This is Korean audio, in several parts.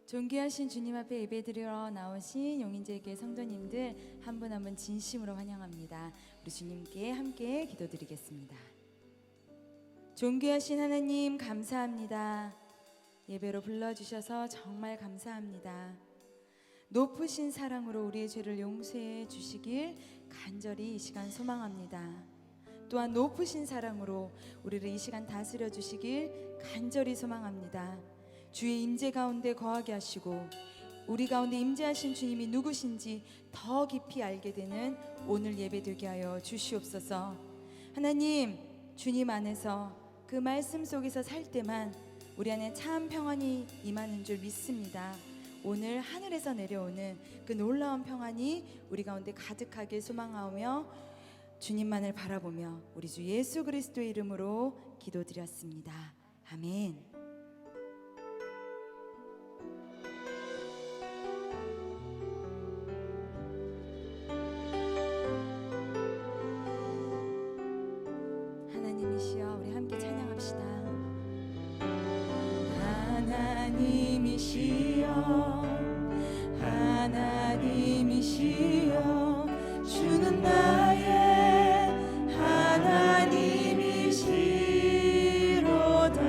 존귀하신 주님 앞에 예배드리러 나오신 용인제교회 성도님들 한 분 한 분 진심으로 환영합니다. 우리 주님께 함께 기도드리겠습니다. 존귀하신 하나님 감사합니다. 예배로 불러주셔서 정말 감사합니다. 높으신 사랑으로 우리의 죄를 용서해 주시길 간절히 이 시간 소망합니다. 또한 높으신 사랑으로 우리를 이 시간 다스려 주시길 간절히 소망합니다. 주의 임재 가운데 거하게 하시고 우리 가운데 임재하신 주님이 누구신지 더 깊이 알게 되는 오늘 예배 되게 하여 주시옵소서. 하나님, 주님 안에서 그 말씀 속에서 살 때만 우리 안에 참 평안이 임하는 줄 믿습니다. 오늘 하늘에서 내려오는 그 놀라운 평안이 우리 가운데 가득하게 소망하며 주님만을 바라보며 우리 주 예수 그리스도의 이름으로 기도드렸습니다. 아멘. 하나님이시여, 우리 함께 찬양합시다. 하나님이시여, 하나님이시여, 주는 나의 하나님이시로다.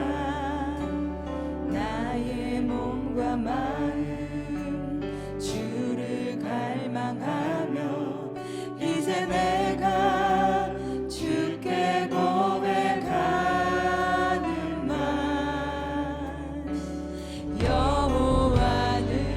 나의 몸과 마음 주를 갈망하며 이제 내가 주께 고백하는 말, 여호와는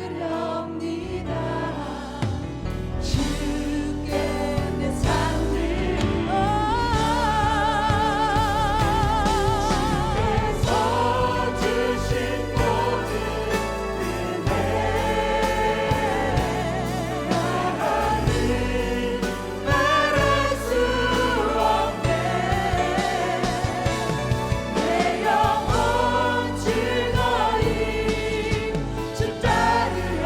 따르렵니다. 주께 내 삶을 주께서 주신 모든 은혜 나는 말할 수 없네. 내 영혼 즐거이 주 따르려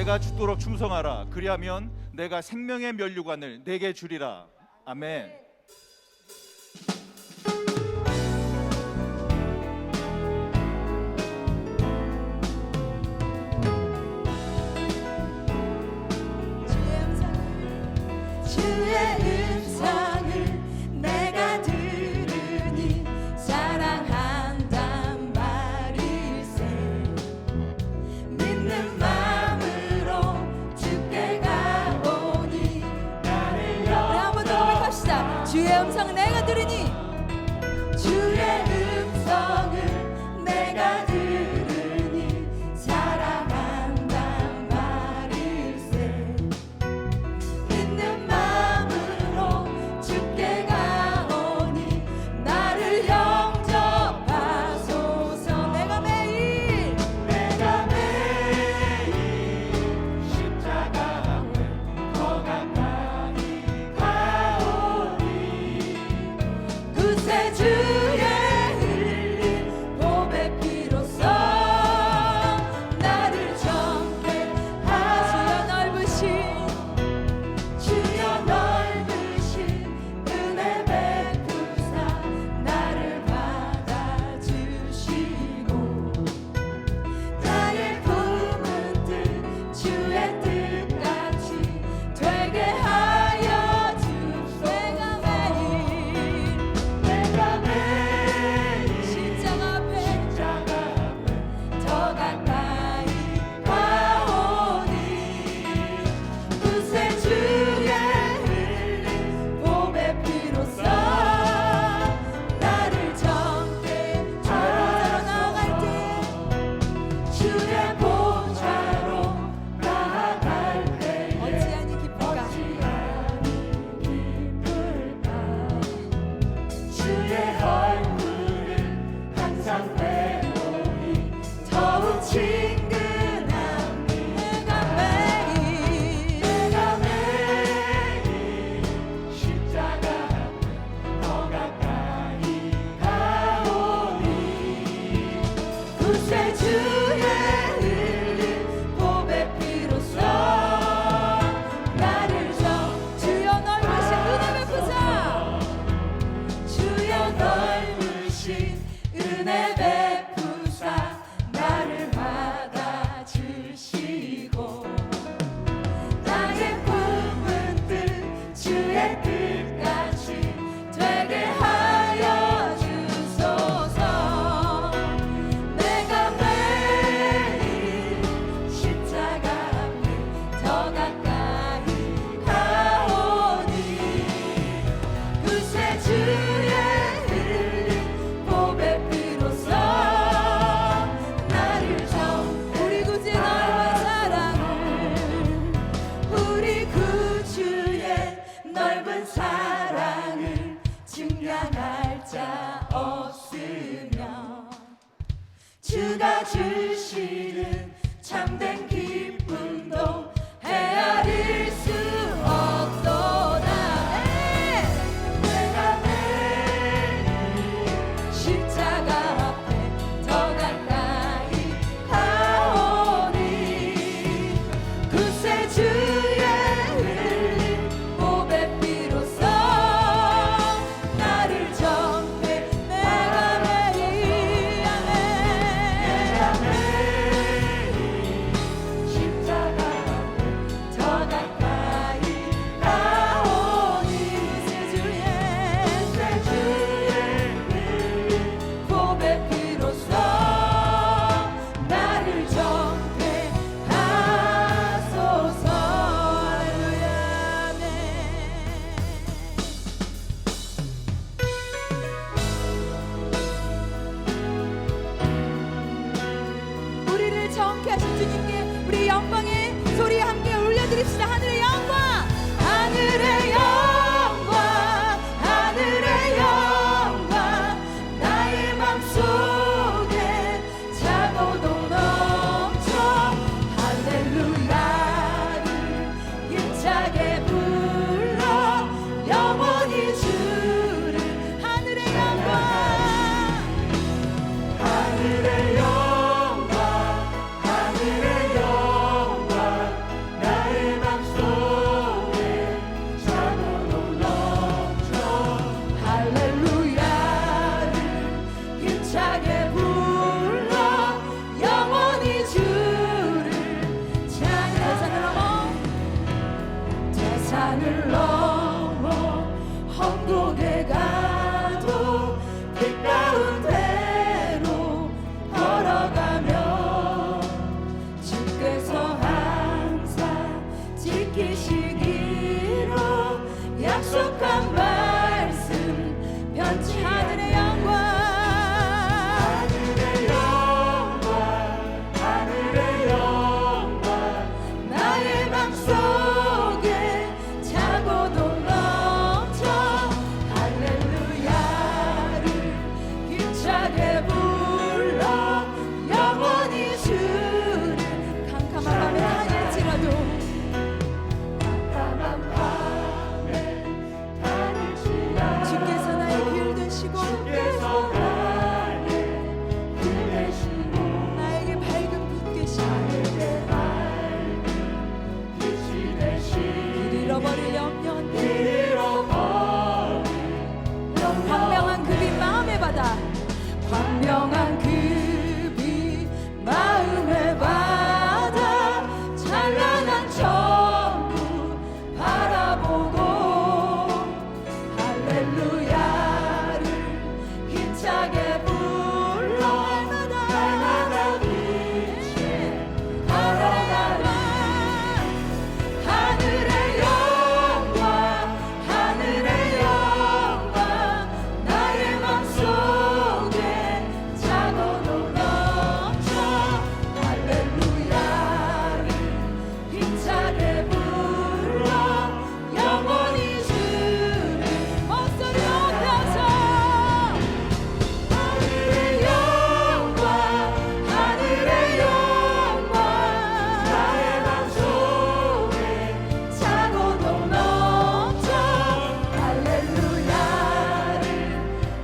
내가 죽도록 충성하라. 그리하면 내가 생명의 면류관을 내게 주리라. 아멘. 주의 음성을 내가 들으니 사랑한단 말일세. 믿는 마음으로 주께 가오니 나를 한번 더 고백합시다. 주의 음성을 내가 들으니 주의 음성을 내가 들으니 사랑한단 말일세. 믿는 마음으로 주께 가오니 나를 영접하소서. 내가 매일 십자가 앞에 더 가까이 가오니 그새 주의 흘린 보배 피로써 나를 정케 하시어 주여 넓으신 은혜 베푸사 나를 받아주시고 나의 품은 뜻 주의 뜻같이 되게 하여 주소서. 내가 매일 십자가 앞에 더 가까이 가오니 그새 주의 흘린 보배 피로써 나를 정케 주의 보좌로 나아갈 때 어찌하니 기쁠까 주의 얼굴을 항상 배우니 더욱 친근함. 내가 매일 십자가 앞에 더 가까이 가오니 그새 주의 흘린 보배 피로써 나를 주여 넓으신 은혜 베푸사. 주여 넓으신 은혜 베푸사 나를 받아주시고 나의 품은 뜻 주의 뜻같이 되게 하여 주소서. 내가 매일 십자가 앞에 더 가까이 가오니 그새 주의 흘린 보배 피로써 나를 우리 구주의 넓은 사랑을 증량할 자 없으며 주가 주시는 참된 기쁨도 헤아릴 수 없도다. 내가 매일 십자가 앞에 더 가까이 가오니 그새 주의 흘린 보배 피로써 나를 정케 내가 매일 하늘 넘어 험곡에 가도 빛 가운데로 걸어가며 주께서 항상 지키시기로 약속한 말씀 변치 하늘의 영광 하늘의 영광 나의 맘속에 차고도 넘쳐 할렐루야를 힘차게 불러 영원히 주를 캄캄한 밤에 다닐지라도 주께서 나의 길 되시고 나에게 밝은 빛 되시고 길 잃어버릴 염려 광명한 그 빛 마음의 바다 광명한 그 빛 마음의 바다 찬란한 천국 바라보고 할렐루야를 힘차게 불러 날마다 빛이 걸어가라 하늘의 영광 하늘의 영광 나의 맘속에 차고도 넘쳐 할렐루야를 힘차게 불러 영원히 주를 목소리 높여서 하늘의 영광 하늘의 영광 나의 맘속에 차고도 넘쳐 할렐루야를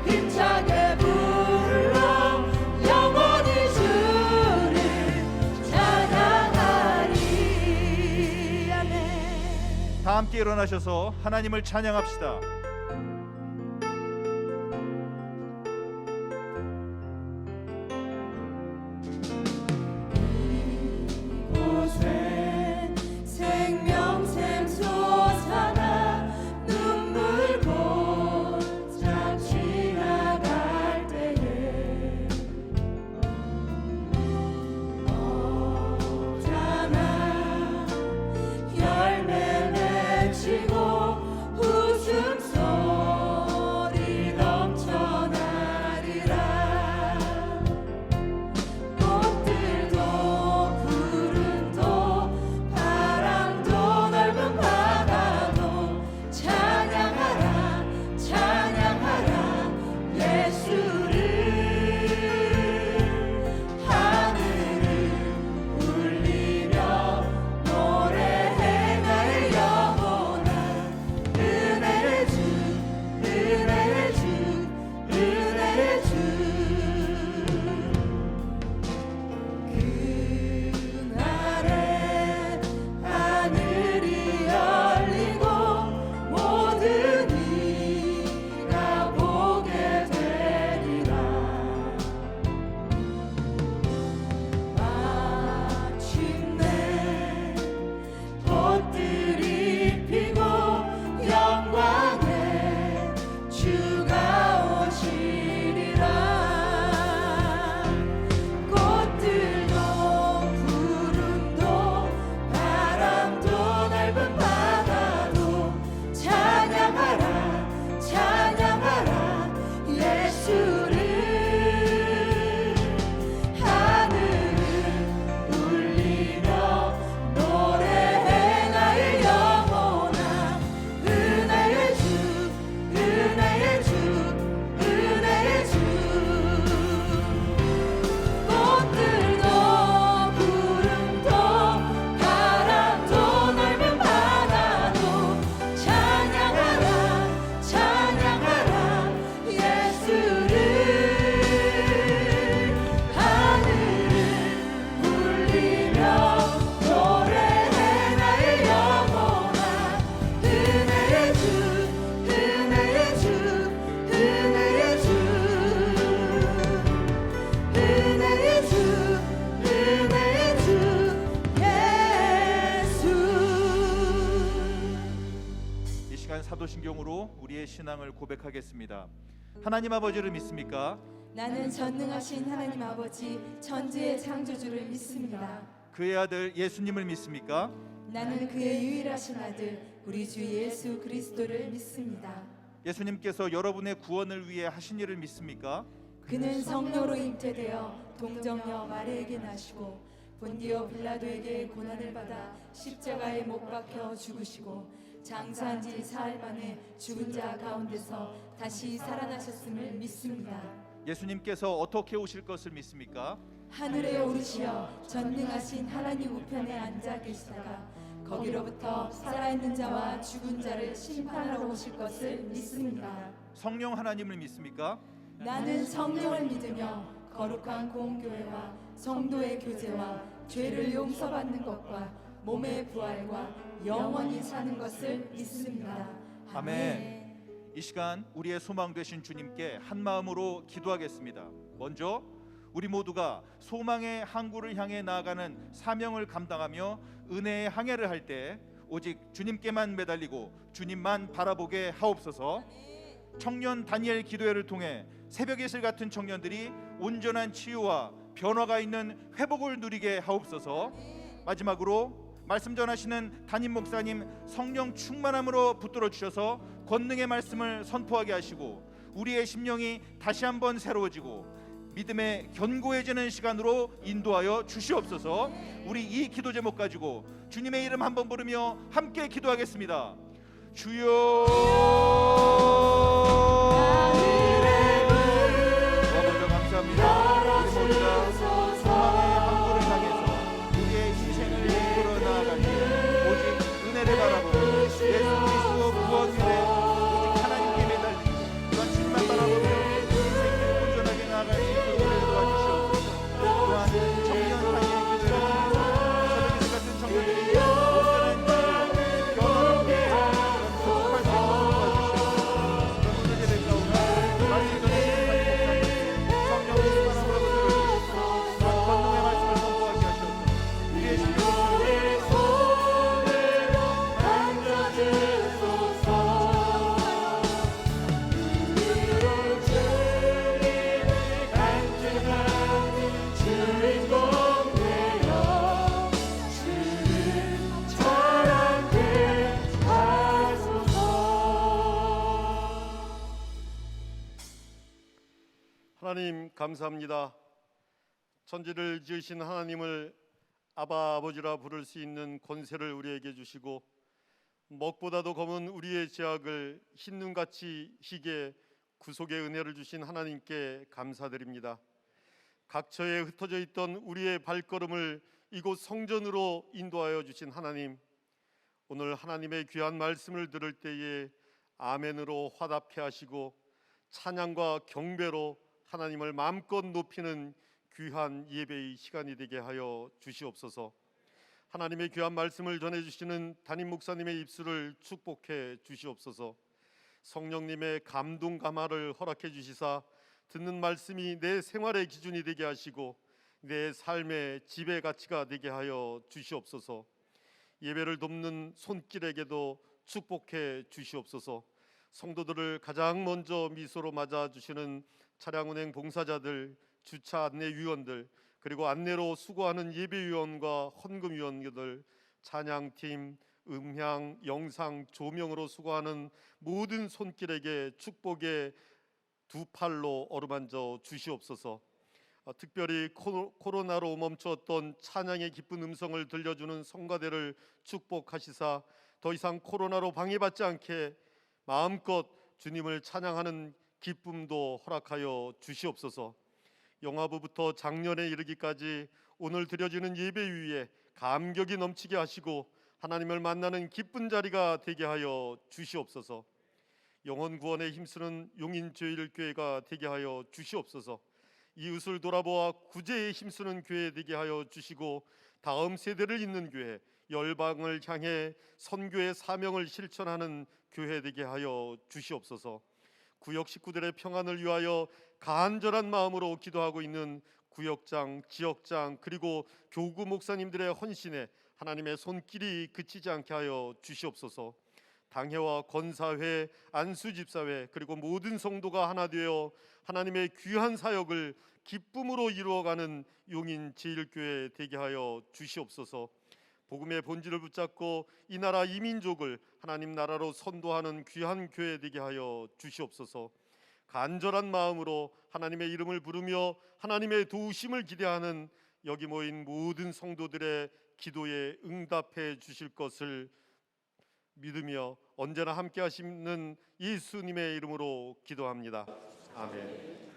힘차게 불러 영원히 주를 찬양하리 아멘. 다 함께 일어나셔서 하나님을 찬양합시다. 곳에 생명샘 솟아나 눈물 곧장 지나갈 때에 없잖아 열매 맺히고 웃음소리 시간 사도신경으로 우리의 신앙을 고백하겠습니다. 하나님 아버지를 믿습니까? 나는 전능하신 하나님 아버지 천지의 창조주를 믿습니다. 그의 아들 예수님을 믿습니까? 나는 그의 유일하신 아들 우리 주 예수 그리스도를 믿습니다. 예수님께서 여러분의 구원을 위해 하신 일을 믿습니까? 그는 성령으로 잉태되어 동정녀 마리에게 나시고 본디오 빌라도에게 고난을 받아 십자가에 못 박혀 죽으시고 장사한 지 사흘 만에 죽은 자 가운데서 다시 살아나셨음을 믿습니다. 예수님께서 어떻게 오실 것을 믿습니까? 하늘에 오르시어 전능하신 하나님 우편에 앉아 계시다가 거기로부터 살아있는 자와 죽은 자를 심판하러 오실 것을 믿습니다. 성령 하나님을 믿습니까? 나는 성령을 믿으며 거룩한 공교회와 성도의 교제와 죄를 용서받는 것과 몸의 부활과 영원히 사는 것을 믿습니다. 아멘. 이 시간 우리의 소망 되신 주님께 한 마음으로 기도하겠습니다. 먼저 우리 모두가 소망의 항구를 향해 나아가는 사명을 감당하며 은혜의 항해를 할 때 오직 주님께만 매달리고 주님만 바라보게 하옵소서. 청년 다니엘 기도회를 통해 새벽의 실 같은 청년들이 온전한 치유와 변화가 있는 회복을 누리게 하옵소서. 마지막으로 말씀 전하시는 담임 목사님 성령 충만함으로 붙들어 주셔서 권능의 말씀을 선포하게 하시고 우리의 심령이 다시 한번 새로워지고 믿음의 견고해지는 시간으로 인도하여 주시옵소서. 우리 이 기도 제목 가지고 주님의 이름 한번 부르며 함께 기도하겠습니다. 주여. 아버지 감사합니다. 우리 모두가 소망의 항구를 향해서 우리의 인생을 이끌어 나아갈 때 오직 은혜를 바라보고 예수 그리스도 구원 위에 오직 하나님께 매달리고 또한 주님만 바라보며 인생을 온전하게 나아갈 수 있도록 은혜 도와주시옵소서. 또한 청년 사이의 기도를 통해서 새벽 같은 청년들이 온전한 치유와 변화를 위해 회복할 수 있도록 도와주시옵소서. 그런 오늘 예배 가운데 말씀 전하시는 성령의 충만함으로 붙들어주시고 또한 권능의 말씀을 선포하게 하시옵소서. 우리의 심령을 하나님 감사합니다. 천지를 지으신 하나님을 아바 아버지라 부를 수 있는 권세를 우리에게 주시고 먹보다도 검은 우리의 죄악을 흰눈같이 희게 구속의 은혜를 주신 하나님께 감사드립니다. 각처에 흩어져 있던 우리의 발걸음을 이곳 성전으로 인도하여 주신 하나님, 오늘 하나님의 귀한 말씀을 들을 때에 아멘으로 화답해 하시고 찬양과 경배로 하나님을 마음껏 높이는 귀한 예배의 시간이 되게 하여 주시옵소서. 하나님의 귀한 말씀을 전해주시는 담임 목사님의 입술을 축복해 주시옵소서. 성령님의 감동 감화를 허락해 주시사 듣는 말씀이 내 생활의 기준이 되게 하시고 내 삶의 지배 가치가 되게 하여 주시옵소서. 예배를 돕는 손길에게도 축복해 주시옵소서. 성도들을 가장 먼저 미소로 맞아주시는 차량 운행 봉사자들, 주차 안내위원들, 그리고 안내로 수고하는 예배위원과 헌금위원들, 찬양팀, 음향, 영상, 조명으로 수고하는 모든 손길에게 축복의 두 팔로 어루만져 주시옵소서. 특별히 코로나로 멈추었던 찬양의 기쁜 음성을 들려주는 성가대를 축복하시사 더 이상 코로나로 방해받지 않게 마음껏 주님을 찬양하는 기쁨도 허락하여 주시옵소서. 영화부부터 작년에 이르기까지 오늘 드려지는 예배 위에 감격이 넘치게 하시고 하나님을 만나는 기쁜 자리가 되게 하여 주시옵소서. 영혼 구원에 힘쓰는 용인제일교회가 되게 하여 주시옵소서. 이웃을 돌아보아 구제에 힘쓰는 교회 되게 하여 주시고 다음 세대를 잇는 교회, 열방을 향해 선교의 사명을 실천하는 교회 되게 하여 주시옵소서. 구역 식구들의 평안을 위하여 간절한 마음으로 기도하고 있는 구역장, 지역장, 그리고 교구 목사님들의 헌신에 하나님의 손길이 그치지 않게 하여 주시옵소서. 당회와 권사회, 안수집사회 그리고 모든 성도가 하나 되어 하나님의 귀한 사역을 기쁨으로 이루어가는 용인 제1교회 되게 하여 주시옵소서. 복음의 본질을 붙잡고 이 나라 이 민족을 하나님 나라로 선도하는 귀한 교회 되게 하여 주시옵소서. 간절한 마음으로 하나님의 이름을 부르며 하나님의 도우심을 기대하는 여기 모인 모든 성도들의 기도에 응답해 주실 것을 믿으며 언제나 함께 하시는 예수님의 이름으로 기도합니다. 아멘.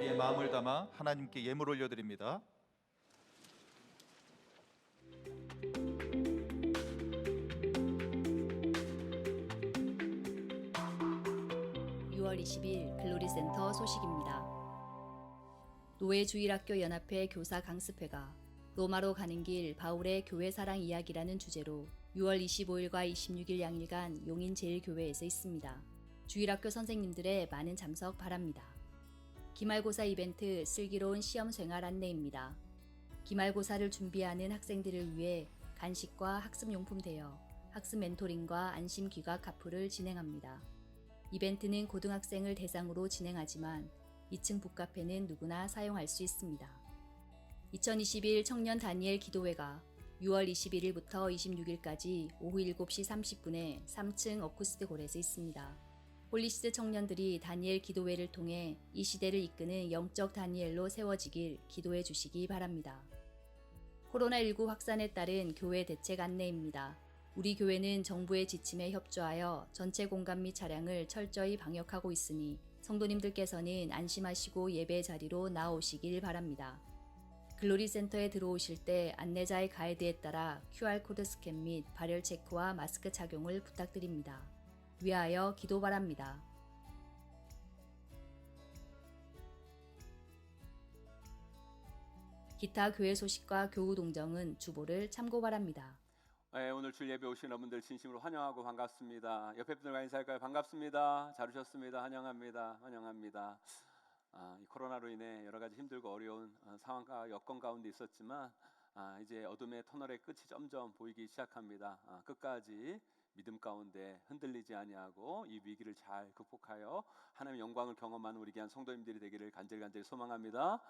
우리의 마음을 담아 하나님께 예물 올려드립니다. 6월 20일 글로리센터 소식입니다. 노예주일학교 연합회 교사 강습회가 로마로 가는 길 바울의 교회 사랑 이야기라는 주제로 6월 25일과 26일 양일간 용인 제1교회에서 있습니다. 주일학교 선생님들의 많은 참석 바랍니다. 기말고사 이벤트 슬기로운 시험 생활 안내입니다. 기말고사를 준비하는 학생들을 위해 간식과 학습용품 대여, 학습 멘토링과 안심 귀각 카풀을 진행합니다. 이벤트는 고등학생을 대상으로 진행하지만 2층 북카페는 누구나 사용할 수 있습니다. 2021 청년 다니엘 기도회가 6월 21일부터 26일까지 오후 7시 30분에 3층 어쿠스틱 홀에서 있습니다. 홀리시드 청년들이 다니엘 기도회를 통해 이 시대를 이끄는 영적 다니엘로 세워지길 기도해 주시기 바랍니다. 코로나19 확산에 따른 교회 대책 안내입니다. 우리 교회는 정부의 지침에 협조하여 전체 공간 및 차량을 철저히 방역하고 있으니 성도님들께서는 안심하시고 예배 자리로 나오시길 바랍니다. 글로리 센터에 들어오실 때 안내자의 가이드에 따라 QR코드 스캔 및 발열 체크와 마스크 착용을 부탁드립니다. 위하여 기도 바랍니다. 기타 교회 소식과 교우 동정은 주보를 참고 바랍니다. 네, 오늘 주일 예배 오신 여러분들 진심으로 환영하고 반갑습니다. 옆에 분들과 인사할까요? 반갑습니다. 잘 오셨습니다. 환영합니다. 환영합니다. 이 코로나로 인해 여러 가지 힘들고 어려운 상황과 여건 가운데 있었지만 이제 어둠의 터널의 끝이 점점 보이기 시작합니다. 끝까지 믿음 가운데 흔들리지 아니하고 이 위기를 잘 극복하여 하나님의 영광을 경험하는 우리 귀한 성도님들이 되기를 간절히 소망합니다.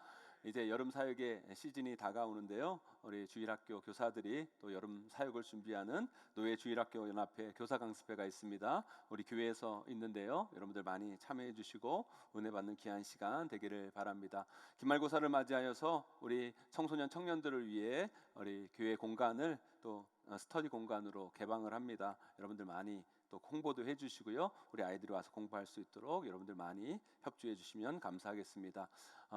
이제 여름 사역의 시즌이 다가오는데요. 우리 주일학교 교사들이 또 여름 사역을 준비하는 노예 주일학교 연합회 교사 강습회가 있습니다. 우리 교회에서 있는데요. 여러분들 많이 참여해 주시고 은혜 받는 귀한 시간 되기를 바랍니다. 기말고사를 맞이하여서 우리 청소년 청년들을 위해 우리 교회 공간을 또 스터디 공간으로 개방을 합니다. 여러분들 많이 또 홍보도 해주시고요. 우리 아이들이 와서 공부할 수 있도록 여러분들 많이 협조해 주시면 감사하겠습니다.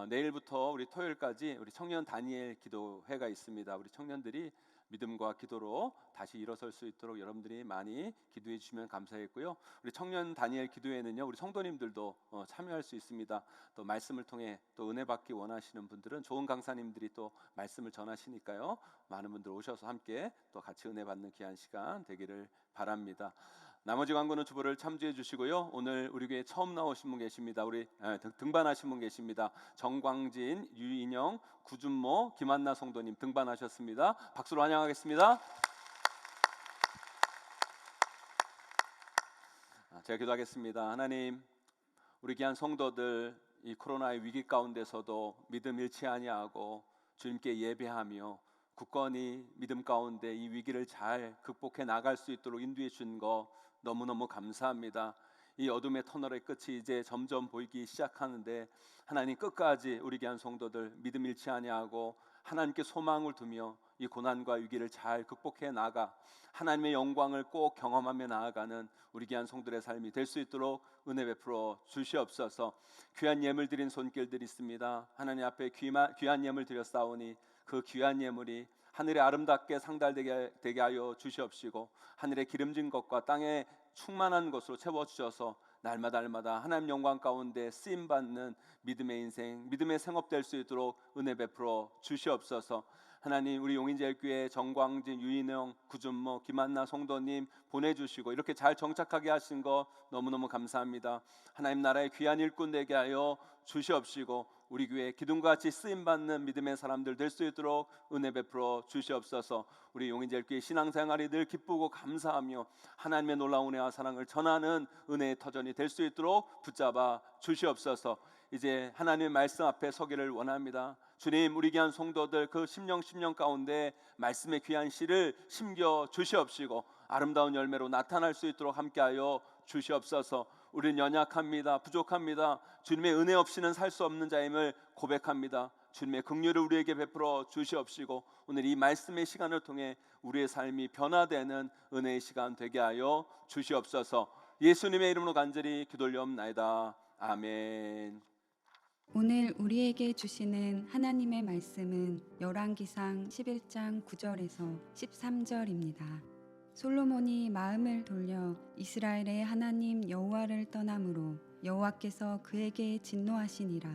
내일부터 우리 토요일까지 우리 청년 다니엘 기도회가 있습니다. 우리 청년들이 믿음과 기도로 다시 일어설 수 있도록 여러분들이 많이 기도해 주시면 감사하겠고요. 우리 청년 다니엘 기도회는요, 우리 성도님들도 참여할 수 있습니다. 또 말씀을 통해 또 은혜 받기 원하시는 분들은 좋은 강사님들이 또 말씀을 전하시니까요. 많은 분들 오셔서 함께 또 같이 은혜 받는 귀한 시간 되기를 바랍니다. 나머지 광고는 주보를 참조해 주시고요. 오늘 우리 교회 처음 나오신 분 계십니다. 우리 등반하신 분 계십니다. 정광진, 유인영, 구준모, 김한나 성도님 등반하셨습니다. 박수로 환영하겠습니다. 제가 기도하겠습니다. 하나님, 우리 귀한 성도들 이 코로나의 위기 가운데서도 믿음 잃지 아니하고 주님께 예배하며 굳건히 믿음 가운데 이 위기를 잘 극복해 나갈 수 있도록 인도해 주신 거 너무너무 감사합니다. 이 어둠의 터널의 끝이 이제 점점 보이기 시작하는데 하나님 끝까지 우리 귀한 성도들 믿음 잃지 아니하고 하나님께 소망을 두며 이 고난과 위기를 잘 극복해 나가 하나님의 영광을 꼭 경험하며 나아가는 우리 귀한 성도들의 삶이 될 수 있도록 은혜 베풀어 주시옵소서. 귀한 예물 드린 손길들이 있습니다. 하나님 앞에 귀한 예물 드렸사오니 그 귀한 예물이 하늘에 아름답게 상달되게 하여 주시옵시고 하늘의 기름진 것과 땅에 충만한 것으로 채워주셔서 날마다 하나님 영광 가운데 쓰임받는 믿음의 인생, 믿음의 생업 될 수 있도록 은혜 베풀어 주시옵소서. 하나님, 우리 용인제일교회 정광진, 유인영, 구준모, 김한나 성도님 보내주시고 이렇게 잘 정착하게 하신 거 너무너무 감사합니다. 하나님 나라의 귀한 일꾼 되게 하여 주시옵시고 우리 교회 기둥같이 쓰임받는 믿음의 사람들 될 수 있도록 은혜 베풀어 주시옵소서. 우리 용인제일교회 신앙생활이 늘 기쁘고 감사하며 하나님의 놀라운 은혜와 사랑을 전하는 은혜의 터전이 될 수 있도록 붙잡아 주시옵소서. 이제 하나님의 말씀 앞에 서기를 원합니다. 주님, 우리 귀한 성도들 그 심령 가운데 말씀의 귀한 씨를 심겨 주시옵시고 아름다운 열매로 나타날 수 있도록 함께하여 주시옵소서. 우리는 연약합니다. 부족합니다. 주님의 은혜 없이는 살 수 없는 자임을 고백합니다. 주님의 긍휼을 우리에게 베풀어 주시옵시고 오늘 이 말씀의 시간을 통해 우리의 삶이 변화되는 은혜의 시간 되게 하여 주시옵소서. 예수님의 이름으로 간절히 기도올리옵나이다. 아멘. 오늘 우리에게 주시는 하나님의 말씀은 열왕기상 11장 9절에서 13절입니다. 솔로몬이 마음을 돌려 이스라엘의 하나님 여호와를 떠남으로 여호와께서 그에게 진노하시니라.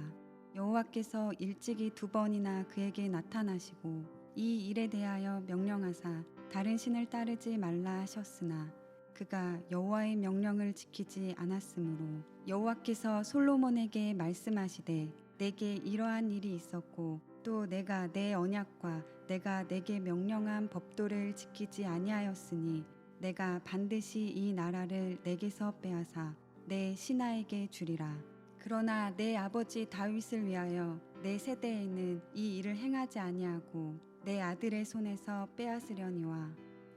여호와께서 일찍이 2번이나 그에게 나타나시고 이 일에 대하여 명령하사 다른 신을 따르지 말라 하셨으나 그가 여호와의 명령을 지키지 않았으므로 여호와께서 솔로몬에게 말씀하시되 내게 이러한 일이 있었고 또 내가 내 언약과 내가 내게 명령한 법도를 지키지 아니하였으니 내가 반드시 이 나라를 내게서 빼앗아 내 신하에게 주리라. 그러나 내 아버지 다윗을 위하여 내 세대에는 이 일을 행하지 아니하고 내 아들의 손에서 빼앗으려니와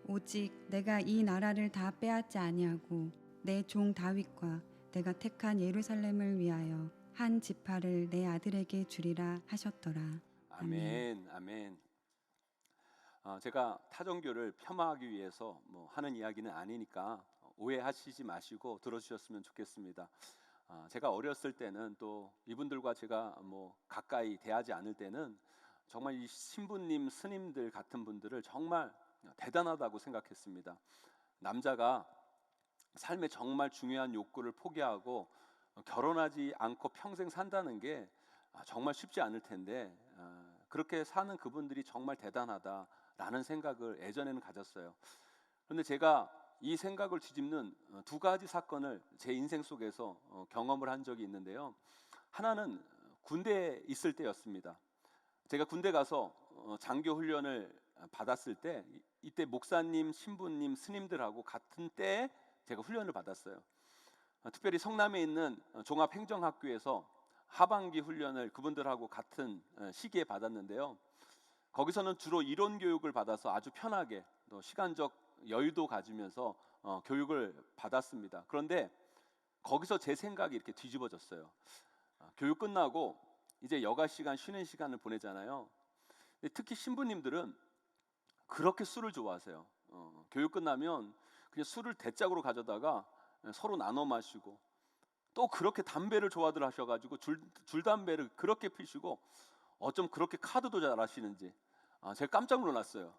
오직 내가 이 나라를 다 빼앗지 아니하고 내 종 다윗과 내가 택한 예루살렘을 위하여 한 지파를 내 아들에게 주리라 하셨더라. 아멘. 아멘. 제가 타종교를 폄하하기 위해서 하는 이야기는 아니니까 오해하시지 마시고 들어주셨으면 좋겠습니다. 제가 어렸을 때는 또 이분들과 제가 가까이 대하지 않을 때는 정말 이 신부님, 스님들 같은 분들을 정말 대단하다고 생각했습니다. 남자가 삶의 정말 중요한 욕구를 포기하고 결혼하지 않고 평생 산다는 게 정말 쉽지 않을 텐데 그렇게 사는 그분들이 정말 대단하다라는 생각을 예전에는 가졌어요. 그런데 제가 이 생각을 뒤집는 2가지 사건을 제 인생 속에서 경험을 한 적이 있는데요. 하나는 군대에 있을 때였습니다. 제가 군대 가서 장교 훈련을 받았을 때 이때 목사님, 신부님, 스님들하고 같은 때에 제가 훈련을 받았어요. 특별히 성남에 있는 종합행정학교에서 하반기 훈련을 그분들하고 같은 시기에 받았는데요. 거기서는 주로 이론 교육을 받아서 아주 편하게 또 시간적 여유도 가지면서 교육을 받았습니다. 그런데 거기서 제 생각이 이렇게 뒤집어졌어요. 교육 끝나고 이제 여가 시간, 쉬는 시간을 보내잖아요. 특히 신부님들은 그렇게 술을 좋아하세요. 교육 끝나면 그냥 술을 대짝으로 가져다가 서로 나눠 마시고 또 그렇게 담배를 좋아들 하셔가지고 줄담배를 그렇게 피시고 어쩜 그렇게 카드도 잘 하시는지 제가 깜짝 놀랐어요.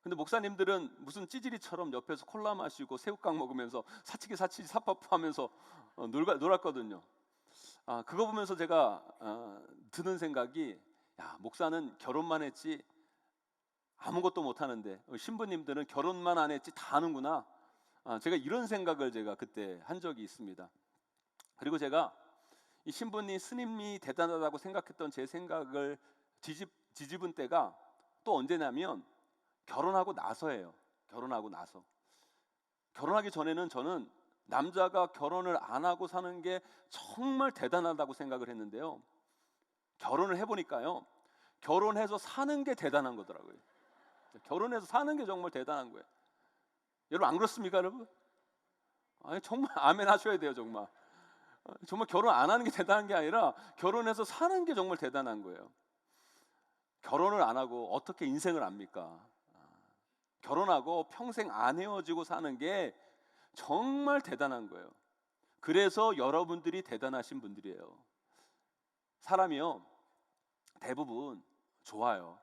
근데 목사님들은 무슨 찌질이처럼 옆에서 콜라 마시고 새우깡 먹으면서 사치기 사파푸 하면서 놀았거든요. 그거 보면서 제가 드는 생각이 야, 목사는 결혼만 했지 아무것도 못하는데 신부님들은 결혼만 안 했지 다 하는구나. 제가 이런 생각을 제가 그때 한 적이 있습니다. 그리고 제가 이 신부님, 스님이 대단하다고 생각했던 제 생각을 뒤집은 때가 또 언제냐면 결혼하고 나서예요. 결혼하고 나서. 결혼하기 전에는 저는 남자가 결혼을 안 하고 사는 게 정말 대단하다고 생각을 했는데요. 결혼을 해보니까요. 결혼해서 사는 게 대단한 거더라고요. 결혼해서 사는 게 정말 대단한 거예요. 여러분 안 그렇습니까, 여러분? 아니 정말 아멘 하셔야 돼요, 정말. 정말 결혼 안 하는 게 대단한 게 아니라 결혼해서 사는 게 정말 대단한 거예요. 결혼을 안 하고 어떻게 인생을 압니까? 결혼하고 평생 안 헤어지고 사는 게 정말 대단한 거예요. 그래서 여러분들이 대단하신 분들이에요. 사람이요, 대부분 좋아요.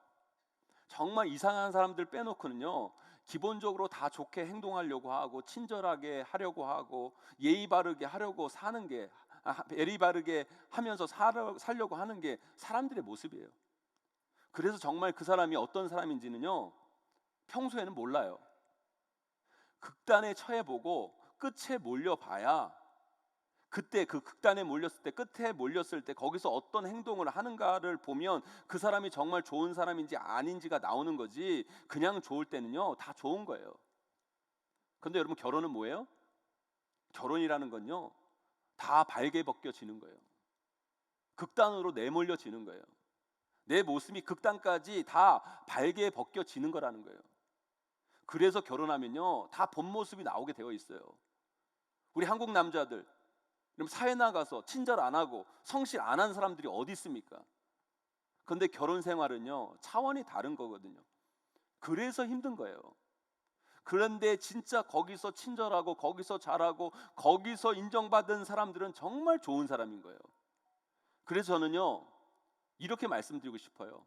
정말 이상한 사람들 빼놓고는요, 기본적으로 다 좋게 행동하려고 하고 친절하게 하려고 하고 예의 바르게 하려고 사는 게 예의 바르게 하면서 살려고 하는 게 사람들의 모습이에요. 그래서 정말 그 사람이 어떤 사람인지는요, 평소에는 몰라요. 극단에 처해보고 끝에 몰려봐야, 그때 그 극단에 몰렸을 때, 끝에 몰렸을 때 거기서 어떤 행동을 하는가를 보면 그 사람이 정말 좋은 사람인지 아닌지가 나오는 거지, 그냥 좋을 때는요 다 좋은 거예요. 근데 여러분, 결혼은 뭐예요? 결혼이라는 건요 다 발개 벗겨지는 거예요. 극단으로 내몰려지는 거예요. 내 모습이 극단까지 다 발개 벗겨지는 거라는 거예요. 그래서 결혼하면요 다 본 모습이 나오게 되어 있어요. 우리 한국 남자들, 그럼 사회 나가서 친절 안 하고 성실 안 한 사람들이 어디 있습니까? 그런데 결혼 생활은요 차원이 다른 거거든요. 그래서 힘든 거예요. 그런데 진짜 거기서 친절하고 거기서 잘하고 거기서 인정받은 사람들은 정말 좋은 사람인 거예요. 그래서 저는요 이렇게 말씀드리고 싶어요.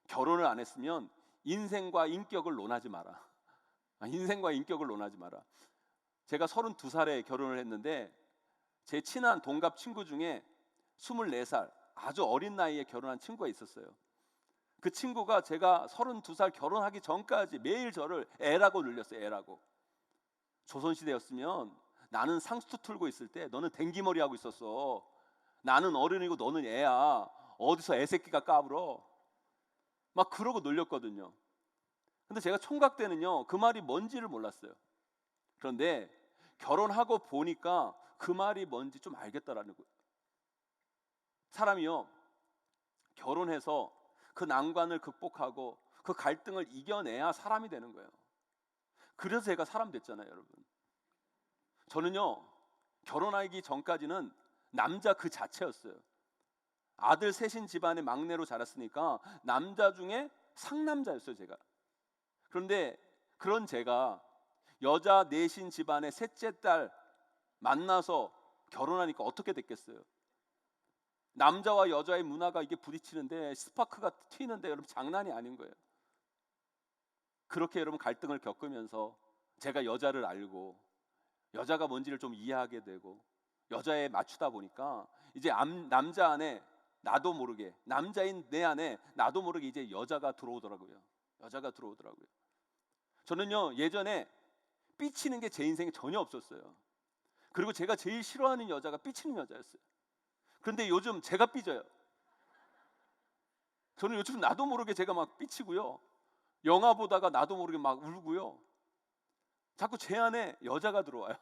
결혼을 안 했으면 인생과 인격을 논하지 마라. 인생과 인격을 논하지 마라. 제가 32살에 결혼을 했는데 제 친한 동갑 친구 중에 24살 아주 어린 나이에 결혼한 친구가 있었어요. 그 친구가 제가 32살 결혼하기 전까지 매일 저를 애라고 놀렸어요. 애라고. 조선시대였으면 나는 상수투 틀고 있을 때 너는 댕기머리 하고 있었어. 나는 어른이고 너는 애야. 어디서 애새끼가 까불어. 막 그러고 놀렸거든요. 근데 제가 총각 때는요 그 말이 뭔지를 몰랐어요. 그런데 결혼하고 보니까 그 말이 뭔지 좀 알겠다라는 거예요. 사람이요 결혼해서 그 난관을 극복하고 그 갈등을 이겨내야 사람이 되는 거예요. 그래서 제가 사람 됐잖아요, 여러분. 저는요 결혼하기 전까지는 남자 그 자체였어요. 아들 셋인 집안의 막내로 자랐으니까 남자 중에 상남자였어요, 제가. 그런데 그런 제가 여자 넷인 집안의 셋째 딸 만나서 결혼하니까 어떻게 됐겠어요? 남자와 여자의 문화가 이게 부딪히는데 스파크가 튀는데 여러분 장난이 아닌 거예요. 그렇게 여러분 갈등을 겪으면서 제가 여자를 알고 여자가 뭔지를 좀 이해하게 되고 여자에 맞추다 보니까 이제 남자 안에 나도 모르게, 남자인 내 안에 나도 모르게 이제 여자가 들어오더라고요. 여자가 들어오더라고요. 저는요 예전에 삐치는 게 제 인생에 전혀 없었어요. 그리고 제가 제일 싫어하는 여자가 삐치는 여자였어요. 그런데 요즘 제가 삐져요. 저는 요즘 나도 모르게 제가 막 삐치고요. 영화 보다가 나도 모르게 막 울고요. 자꾸 제 안에 여자가 들어와요.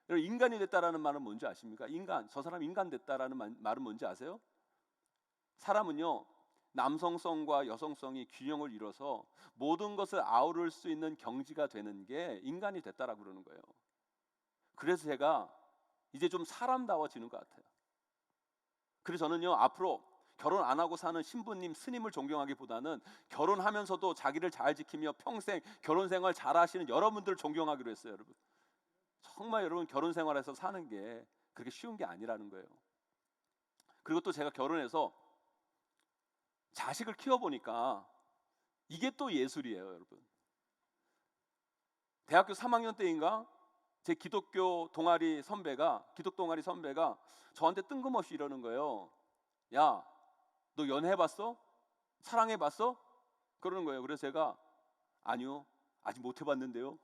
여러분, 인간이 됐다라는 말은 뭔지 아십니까? 인간, 저 사람 인간 됐다라는 말은 뭔지 아세요? 사람은요 남성성과 여성성이 균형을 이뤄서 모든 것을 아우를 수 있는 경지가 되는 게 인간이 됐다라고 그러는 거예요. 그래서 제가 이제 좀 사람다워지는 것 같아요. 그래서 저는요 앞으로 결혼 안 하고 사는 신부님, 스님을 존경하기보다는 결혼하면서도 자기를 잘 지키며 평생 결혼 생활 잘 하시는 여러분들을 존경하기로 했어요. 여러분, 정말 여러분 결혼 생활에서 사는 게 그렇게 쉬운 게 아니라는 거예요. 그리고 또 제가 결혼해서 자식을 키워보니까 이게 또 예술이에요, 여러분. 대학교 3학년 때인가 제 기독교 동아리 선배가 저한테 뜬금없이 이러는 거예요. 야, 너 연애해봤어? 사랑해봤어? 그러는 거예요. 그래서 제가 아니요, 아직 못 해봤는데요.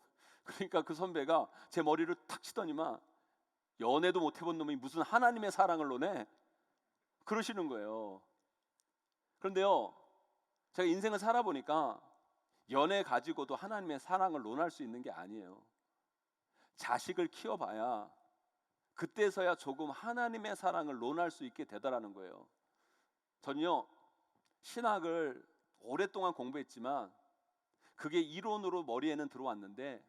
그러니까 그 선배가 제 머리를 탁 치더니만 연애도 못 해본 놈이 무슨 하나님의 사랑을 논해? 그러시는 거예요. 그런데요 제가 인생을 살아보니까 연애 가지고도 하나님의 사랑을 논할 수 있는 게 아니에요. 자식을 키워봐야 그때서야 조금 하나님의 사랑을 논할 수 있게 되더라는 거예요. 전요 신학을 오랫동안 공부했지만 그게 이론으로 머리에는 들어왔는데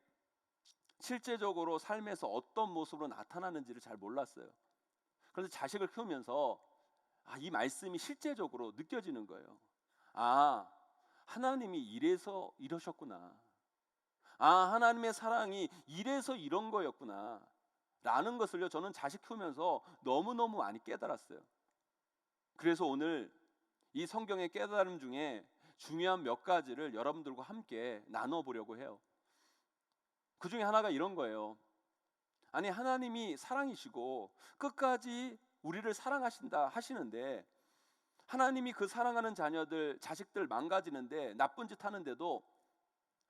실제적으로 삶에서 어떤 모습으로 나타나는지를 잘 몰랐어요. 그런데 자식을 키우면서 이 말씀이 실제적으로 느껴지는 거예요. 아, 하나님이 이래서 이러셨구나. 하나님의 사랑이 이래서 이런 거였구나 라는 것을요, 저는 자식 키우면서 너무너무 많이 깨달았어요. 그래서 오늘 이 성경의 깨달음 중에 중요한 몇 가지를 여러분들과 함께 나눠보려고 해요. 그 중에 하나가 이런 거예요. 아니, 하나님이 사랑이시고 끝까지 우리를 사랑하신다 하시는데, 하나님이 그 사랑하는 자녀들, 자식들 망가지는데, 나쁜 짓 하는데도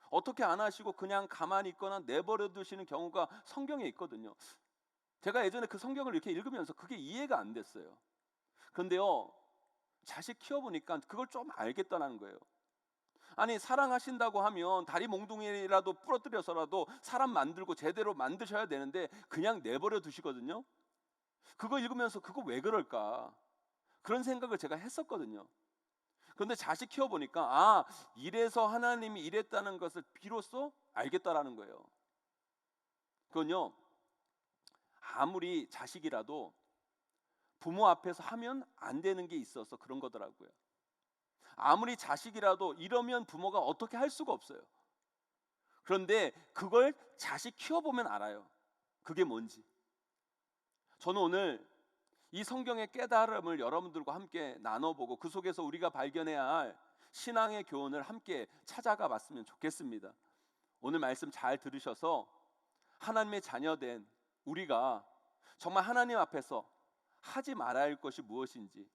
어떻게 안 하시고 그냥 가만히 있거나 내버려 두시는 경우가 성경에 있거든요. 제가 예전에 그 성경을 이렇게 읽으면서 그게 이해가 안 됐어요. 그런데요, 자식 키워보니까 그걸 좀 알겠다는 거예요. 아니, 사랑하신다고 하면 다리 몽둥이라도 부러뜨려서라도 사람 만들고 제대로 만드셔야 되는데 그냥 내버려 두시거든요. 그거 읽으면서 그거 왜 그럴까, 그런 생각을 제가 했었거든요. 그런데 자식 키워보니까 이래서 하나님이 이랬다는 것을 비로소 알겠다라는 거예요. 그건요, 아무리 자식이라도 부모 앞에서 하면 안 되는 게 있어서 그런 거더라고요. 아무리 자식이라도 이러면 부모가 어떻게 할 수가 없어요. 그런데 그걸 자식 키워보면 알아요. 그게 뭔지. 저는 오늘 이 성경의 깨달음을 여러분들과 함께 나눠보고 그 속에서 우리가 발견해야 할 신앙의 교훈을 함께 찾아가 봤으면 좋겠습니다. 오늘 말씀 잘 들으셔서 하나님의 자녀된 우리가 정말 하나님 앞에서 하지 말아야 할 것이 무엇인지,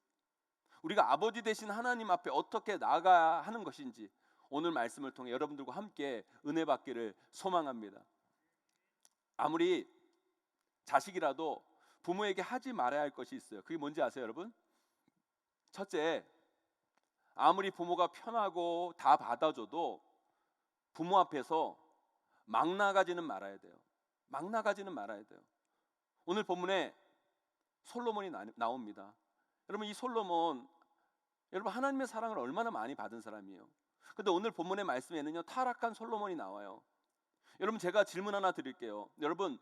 우리가 아버지 되신 하나님 앞에 어떻게 나아가야 하는 것인지 오늘 말씀을 통해 여러분들과 함께 은혜 받기를 소망합니다. 아무리 자식이라도 부모에게 하지 말아야 할 것이 있어요. 그게 뭔지 아세요, 여러분? 첫째, 아무리 부모가 편하고 다 받아줘도 부모 앞에서 막 나가지는 말아야 돼요. 막 나가지는 말아야 돼요. 오늘 본문에 솔로몬이 나옵니다. 여러분, 이 솔로몬, 여러분 하나님의 사랑을 얼마나 많이 받은 사람이에요. 근데 오늘 본문의 말씀에는요, 타락한 솔로몬이 나와요. 여러분, 제가 질문 하나 드릴게요. 여러분,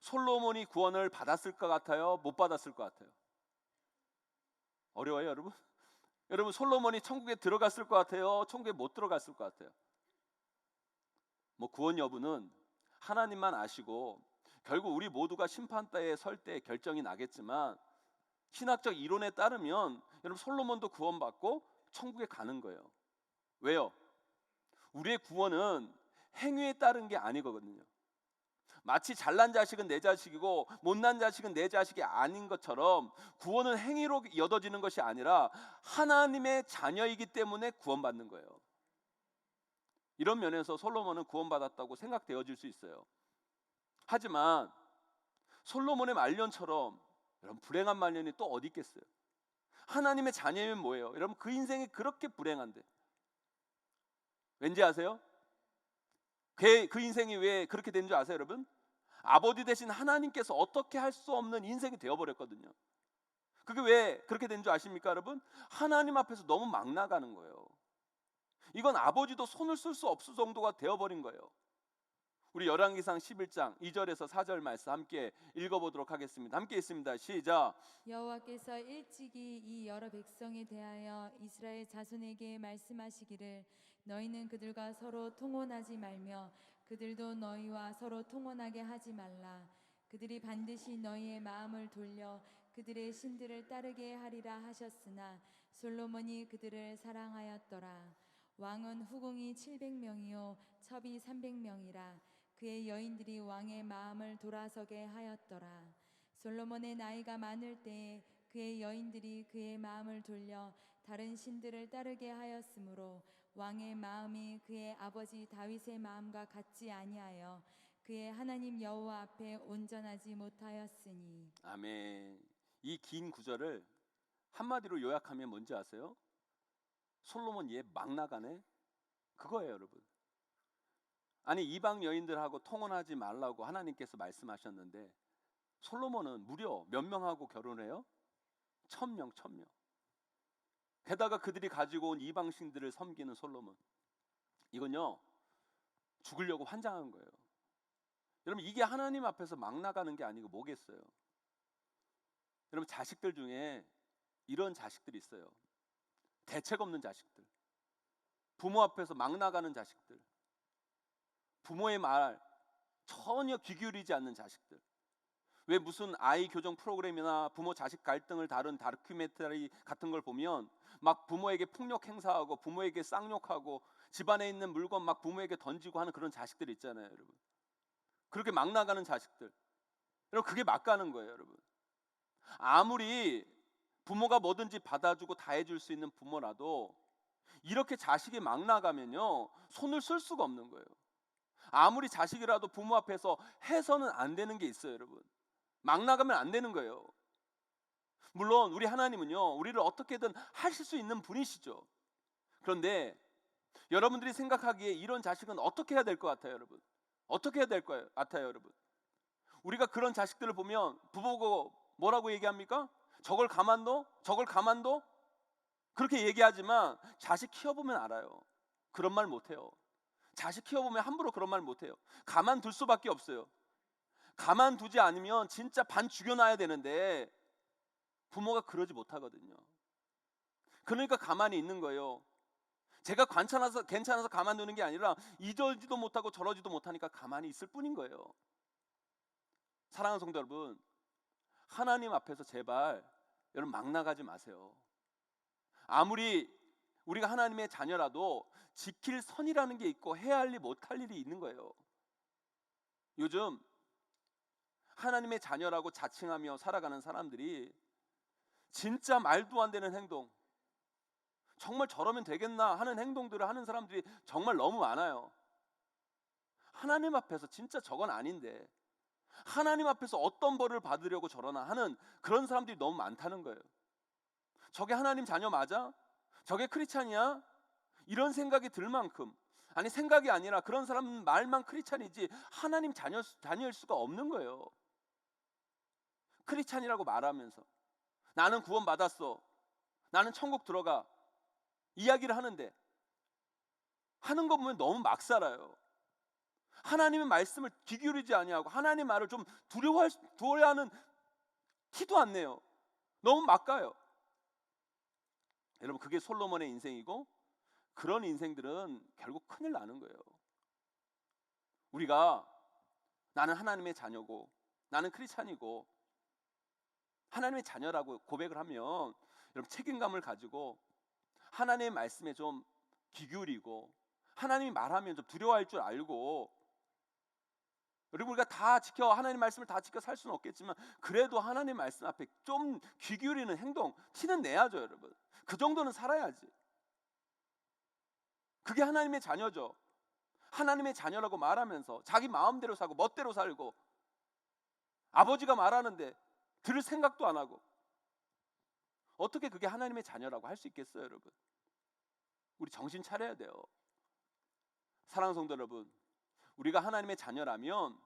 솔로몬이 구원을 받았을 것 같아요? 못 받았을 것 같아요? 어려워요, 여러분? 여러분, 솔로몬이 천국에 들어갔을 것 같아요? 천국에 못 들어갔을 것 같아요? 구원 여부는 하나님만 아시고 결국 우리 모두가 심판대에 설 때 결정이 나겠지만, 신학적 이론에 따르면 여러분 솔로몬도 구원받고 천국에 가는 거예요. 왜요? 우리의 구원은 행위에 따른 게 아니거든요. 마치 잘난 자식은 내 자식이고 못난 자식은 내 자식이 아닌 것처럼 구원은 행위로 이어지는 것이 아니라 하나님의 자녀이기 때문에 구원받는 거예요. 이런 면에서 솔로몬은 구원받았다고 생각되어질 수 있어요. 하지만 솔로몬의 말년처럼 여러분 불행한 말년이 또 어디 있겠어요? 하나님의 자녀면 뭐예요? 여러분 그 인생이 그렇게 불행한데 왠지 아세요? 그 인생이 왜 그렇게 된 줄 아세요, 여러분? 아버지 되신 하나님께서 어떻게 할 수 없는 인생이 되어버렸거든요. 그게 왜 그렇게 된 줄 아십니까, 여러분? 하나님 앞에서 너무 막 나가는 거예요. 이건 아버지도 손을 쓸 수 없을 정도가 되어버린 거예요. 우리 열왕기상 11장 2절에서 4절 말씀 함께 읽어보도록 하겠습니다. 함께 있습니다. 시작. 여호와께서 일찍이 이 여러 백성에 대하여 이스라엘 자손에게 말씀하시기를 너희는 그들과 서로 통혼하지 말며 그들도 너희와 서로 통혼하게 하지 말라. 그들이 반드시 너희의 마음을 돌려 그들의 신들을 따르게 하리라 하셨으나 솔로몬이 그들을 사랑하였더라. 왕은 후궁이 700명이요 첩이 300명이라. 그의 여인들이 왕의 마음을 돌아서게 하였더라. 솔로몬의 나이가 많을 때에 그의 여인들이 그의 마음을 돌려 다른 신들을 따르게 하였으므로 왕의 마음이 그의 아버지 다윗의 마음과 같지 아니하여 그의 하나님 여호와 앞에 온전하지 못하였으니. 아멘. 이 긴 구절을 한마디로 요약하면 뭔지 아세요? 솔로몬 얘 막 나가네? 그거예요, 여러분. 아니, 이방 여인들하고 통혼하지 말라고 하나님께서 말씀하셨는데 솔로몬은 무려 몇 명하고 결혼해요? 1000명. 게다가 그들이 가지고 온 이방 신들을 섬기는 솔로몬. 이건요, 죽으려고 환장한 거예요. 여러분, 이게 하나님 앞에서 막 나가는 게 아니고 뭐겠어요? 여러분, 자식들 중에 이런 자식들이 있어요. 대책 없는 자식들, 부모 앞에서 막 나가는 자식들, 부모의 말 전혀 귀 기울이지 않는 자식들. 왜 무슨 아이 교정 프로그램이나 부모 자식 갈등을 다룬 다큐멘터리 같은 걸 보면 막 부모에게 폭력 행사하고 부모에게 쌍욕하고 집안에 있는 물건 막 부모에게 던지고 하는 그런 자식들이 있잖아요, 여러분. 그렇게 막 나가는 자식들. 여러분, 그게 막 가는 거예요, 여러분. 아무리 부모가 뭐든지 받아주고 다 해줄 수 있는 부모라도 이렇게 자식이 막 나가면요, 손을 쓸 수가 없는 거예요. 아무리 자식이라도 부모 앞에서 해서는 안 되는 게 있어요, 여러분. 막 나가면 안 되는 거예요. 물론 우리 하나님은요, 우리를 어떻게든 하실 수 있는 분이시죠. 그런데 여러분들이 생각하기에 이런 자식은 어떻게 해야 될 것 같아요, 여러분? 어떻게 해야 될 것 같아요, 여러분? 우리가 그런 자식들을 보면 부모가 뭐라고 얘기합니까? 저걸 가만둬? 저걸 가만둬? 그렇게 얘기하지만 자식 키워보면 알아요. 그런 말 못해요. 자식 키워보면 함부로 그런 말 못해요. 가만둘 수밖에 없어요. 가만두지 않으면 진짜 반 죽여놔야 되는데 부모가 그러지 못하거든요. 그러니까 가만히 있는 거예요. 제가 괜찮아서 가만두는 게 아니라 이러지도 못하고 저러지도 못하니까 가만히 있을 뿐인 거예요. 사랑하는 성도 여러분, 하나님 앞에서 제발 여러분 막 나가지 마세요. 아무리 우리가 하나님의 자녀라도 지킬 선이라는 게 있고 해야 할 일 못할 일이 있는 거예요. 요즘 하나님의 자녀라고 자칭하며 살아가는 사람들이 진짜 말도 안 되는 행동, 정말 저러면 되겠나 하는 행동들을 하는 사람들이 정말 너무 많아요. 하나님 앞에서 진짜 저건 아닌데 하나님 앞에서 어떤 벌을 받으려고 저러나 하는 그런 사람들이 너무 많다는 거예요. 저게 하나님 자녀 맞아? 저게 크리스찬이야? 이런 생각이 들 만큼, 아니 생각이 아니라 그런 사람 말만 크리스찬이지 하나님 자녀일 수가 없는 거예요. 크리스찬이라고 말하면서 나는 구원받았어, 나는 천국 들어가 이야기를 하는데 하는 거 보면 너무 막 살아요. 하나님의 말씀을 귀 기울이지 아니하고 하나님의 말을 좀 두려워하는 티도 안 내요. 너무 막 가요. 여러분, 그게 솔로몬의 인생이고 그런 인생들은 결국 큰일 나는 거예요. 우리가 나는 하나님의 자녀고 나는 크리스찬이고 하나님의 자녀라고 고백을 하면 여러분 책임감을 가지고 하나님의 말씀에 좀 귀 기울이고 하나님이 말하면 좀 두려워할 줄 알고, 그리고 우리가 하나님 말씀을 다 지켜 살 수는 없겠지만 그래도 하나님 말씀 앞에 좀 귀 기울이는 행동 티는 내야죠, 여러분. 그 정도는 살아야지. 그게 하나님의 자녀죠. 하나님의 자녀라고 말하면서 자기 마음대로 사고 멋대로 살고 아버지가 말하는데 들을 생각도 안 하고 어떻게 그게 하나님의 자녀라고 할 수 있겠어요, 여러분? 우리 정신 차려야 돼요. 사랑하는 성도 여러분, 우리가 하나님의 자녀라면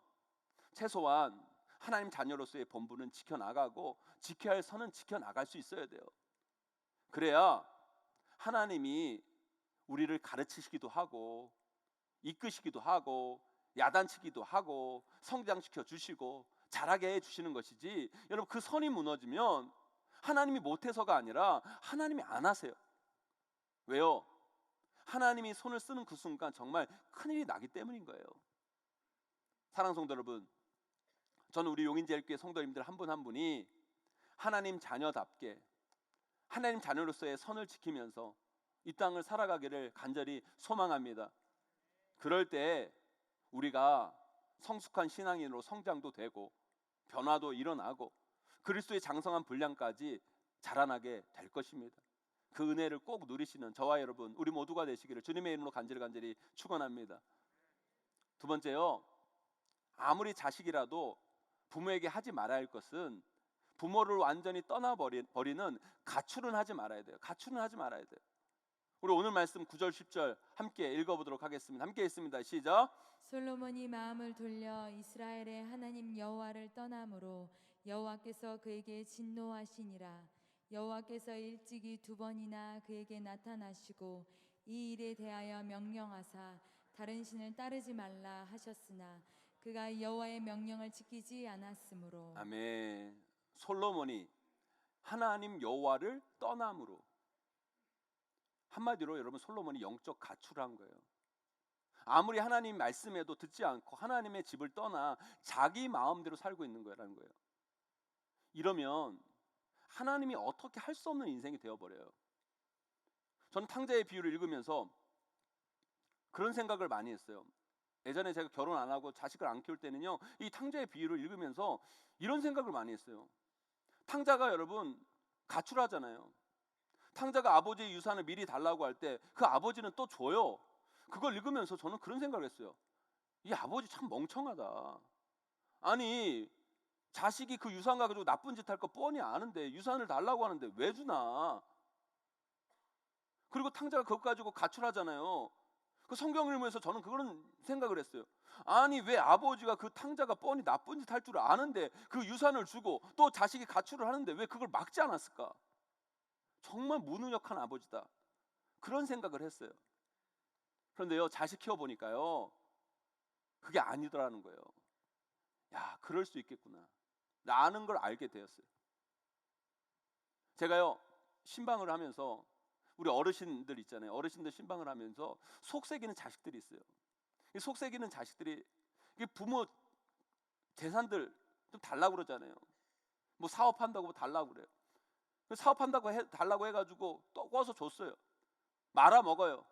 최소한 하나님 자녀로서의 본분은 지켜나가고 지켜야 할 선은 지켜나갈 수 있어야 돼요. 그래야 하나님이 우리를 가르치시기도 하고 이끄시기도 하고 야단치기도 하고 성장시켜 주시고 자라게 해주시는 것이지, 여러분 그 선이 무너지면 하나님이 못해서가 아니라 하나님이 안 하세요. 왜요? 하나님이 손을 쓰는 그 순간 정말 큰일이 나기 때문인 거예요. 사랑하는 성도 여러분, 저는 우리 용인제일교회 성도님들 한 분 한 분이 하나님 자녀답게 하나님 자녀로서의 선을 지키면서 이 땅을 살아가기를 간절히 소망합니다. 그럴 때 우리가 성숙한 신앙인으로 성장도 되고 변화도 일어나고 그리스도의 장성한 분량까지 자라나게 될 것입니다. 그 은혜를 꼭 누리시는 저와 여러분 우리 모두가 되시기를 주님의 이름으로 간절히 축원합니다. 두 번째요, 아무리 자식이라도 부모에게 하지 말아야 할 것은 부모를 완전히 떠나버리는 가출은 하지 말아야 돼요. 가출은 하지 말아야 돼요. 우리 오늘 말씀 9절 10절 함께 읽어보도록 하겠습니다. 함께 읽습니다. 시작. 솔로몬이 마음을 돌려 이스라엘의 하나님 여호와를 떠남으로 여호와께서 그에게 진노하시니라. 여호와께서 일찍이 2번이나 그에게 나타나시고 이 일에 대하여 명령하사 다른 신을 따르지 말라 하셨으나 그가 여호와의 명령을 지키지 않았으므로. 아멘. 솔로몬이 하나님 여호와를 떠남으로. 한마디로 여러분 솔로몬이 영적 가출을 한 거예요. 아무리 하나님 말씀에도 듣지 않고 하나님의 집을 떠나 자기 마음대로 살고 있는 거라는 거예요. 이러면 하나님이 어떻게 할 수 없는 인생이 되어버려요. 저는 탕자의 비유를 읽으면서 그런 생각을 많이 했어요. 예전에 제가 결혼 안 하고 자식을 안 키울 때는요, 이 탕자의 비유를 읽으면서 이런 생각을 많이 했어요. 탕자가 여러분 가출하잖아요. 탕자가 아버지의 유산을 미리 달라고 할 때 그 아버지는 또 줘요. 그걸 읽으면서 저는 그런 생각을 했어요. 이 아버지 참 멍청하다. 아니 자식이 그 유산 가지고 나쁜 짓 할 거 뻔히 아는데 유산을 달라고 하는데 왜 주나. 그리고 탕자가 그것 가지고 가출하잖아요. 그 성경을 읽으면서 저는 그런 생각을 했어요. 아니 왜 아버지가 그 탕자가 뻔히 나쁜 짓 할 줄 아는데 그 유산을 주고 또 자식이 가출을 하는데 왜 그걸 막지 않았을까. 정말 무능력한 아버지다. 그런 생각을 했어요. 그런데요, 자식 키워보니까요, 그게 아니더라는 거예요. 야, 그럴 수 있겠구나 라는 걸 알게 되었어요. 제가요, 신방을 하면서 우리 어르신들 있잖아요. 어르신들 신방을 하면서 속색이는 자식들이 있어요. 이 속색이는 자식들이 부모 재산들 좀 달라고 그러잖아요. 뭐 사업한다고 달라고 그래요. 사업한다고 달라고 해가지고 또 꿔서 줬어요. 말아 먹어요.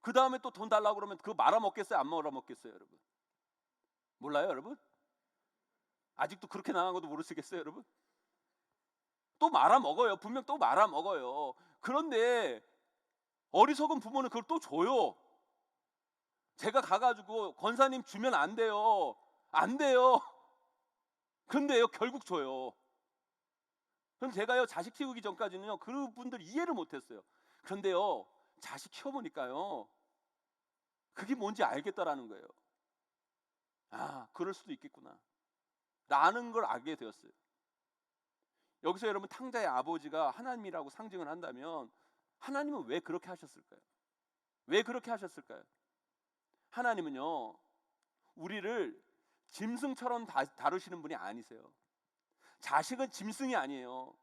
그 다음에 또 돈 달라고 그러면 그거 말아 먹겠어요? 안 말아 먹겠어요, 여러분? 몰라요, 여러분? 아직도 그렇게 나간 것도 모르시겠어요, 여러분? 또 말아 먹어요. 분명 또 말아 먹어요. 그런데 어리석은 부모는 그걸 또 줘요. 제가 가가지고 권사님 주면 안 돼요. 안 돼요. 근데요, 결국 줘요. 그럼 제가요, 자식 키우기 전까지는요, 그분들 이해를 못했어요. 그런데요, 자식 키워보니까요, 그게 뭔지 알겠다라는 거예요. 아, 그럴 수도 있겠구나 라는 걸 알게 되었어요. 여기서 여러분 탕자의 아버지가 하나님이라고 상징을 한다면 하나님은 왜 그렇게 하셨을까요? 왜 그렇게 하셨을까요? 하나님은요, 우리를 짐승처럼 다루시는 분이 아니세요. 자식은 짐승이 아니에요.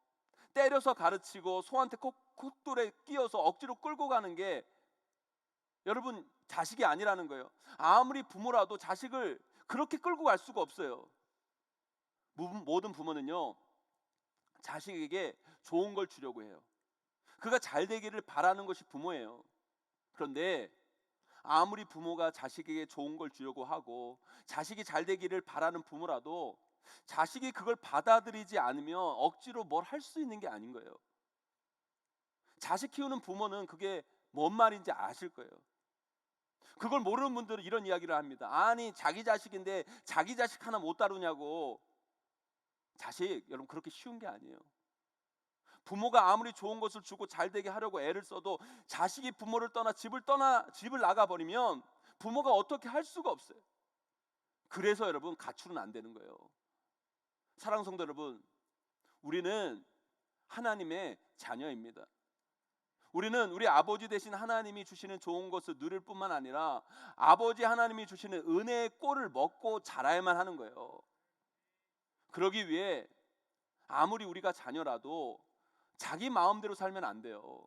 때려서 가르치고 소한테 콧돌에 끼워서 억지로 끌고 가는 게 여러분 자식이 아니라는 거예요. 아무리 부모라도 자식을 그렇게 끌고 갈 수가 없어요. 모든 부모는요, 자식에게 좋은 걸 주려고 해요. 그가 잘 되기를 바라는 것이 부모예요. 그런데 아무리 부모가 자식에게 좋은 걸 주려고 하고 자식이 잘 되기를 바라는 부모라도 자식이 그걸 받아들이지 않으면 억지로 뭘 할 수 있는 게 아닌 거예요. 자식 키우는 부모는 그게 뭔 말인지 아실 거예요. 그걸 모르는 분들은 이런 이야기를 합니다. 아니 자기 자식인데 자기 자식 하나 못 다루냐고. 자식 여러분 그렇게 쉬운 게 아니에요. 부모가 아무리 좋은 것을 주고 잘 되게 하려고 애를 써도 자식이 부모를 떠나 집을 나가버리면 부모가 어떻게 할 수가 없어요. 그래서 여러분 가출은 안 되는 거예요. 사랑하는 성도 여러분, 우리는 하나님의 자녀입니다. 우리는 우리 아버지 되신 하나님이 주시는 좋은 것을 누릴 뿐만 아니라 아버지 하나님이 주시는 은혜의 꼴을 먹고 자라야만 하는 거예요. 그러기 위해 아무리 우리가 자녀라도 자기 마음대로 살면 안 돼요.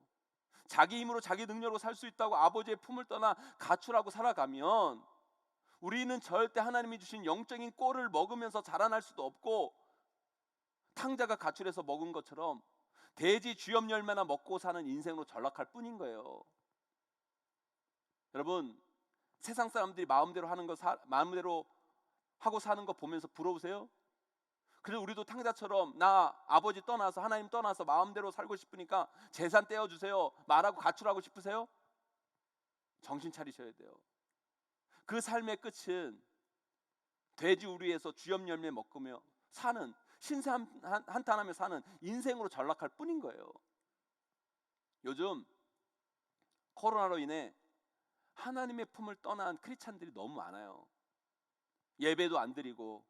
자기 힘으로 자기 능력으로 살 수 있다고 아버지의 품을 떠나 가출하고 살아가면 우리는 절대 하나님이 주신 영적인 꼴을 먹으면서 자라날 수도 없고, 탕자가 가출해서 먹은 것처럼 돼지 쥐염 열매나 먹고 사는 인생으로 전락할 뿐인 거예요. 여러분 세상 사람들이 마음대로 하는 거 마음대로 하고 사는 거 보면서 부러우세요? 그래서 우리도 탕자처럼 나 아버지 떠나서 하나님 떠나서 마음대로 살고 싶으니까 재산 떼어주세요 말하고 가출하고 싶으세요? 정신 차리셔야 돼요. 그 삶의 끝은 돼지 우리에서 쥐염 열매 먹으며 사는, 신세 한탄하며 사는 인생으로 전락할 뿐인 거예요. 요즘 코로나로 인해 하나님의 품을 떠난 크리스찬들이 너무 많아요. 예배도 안 드리고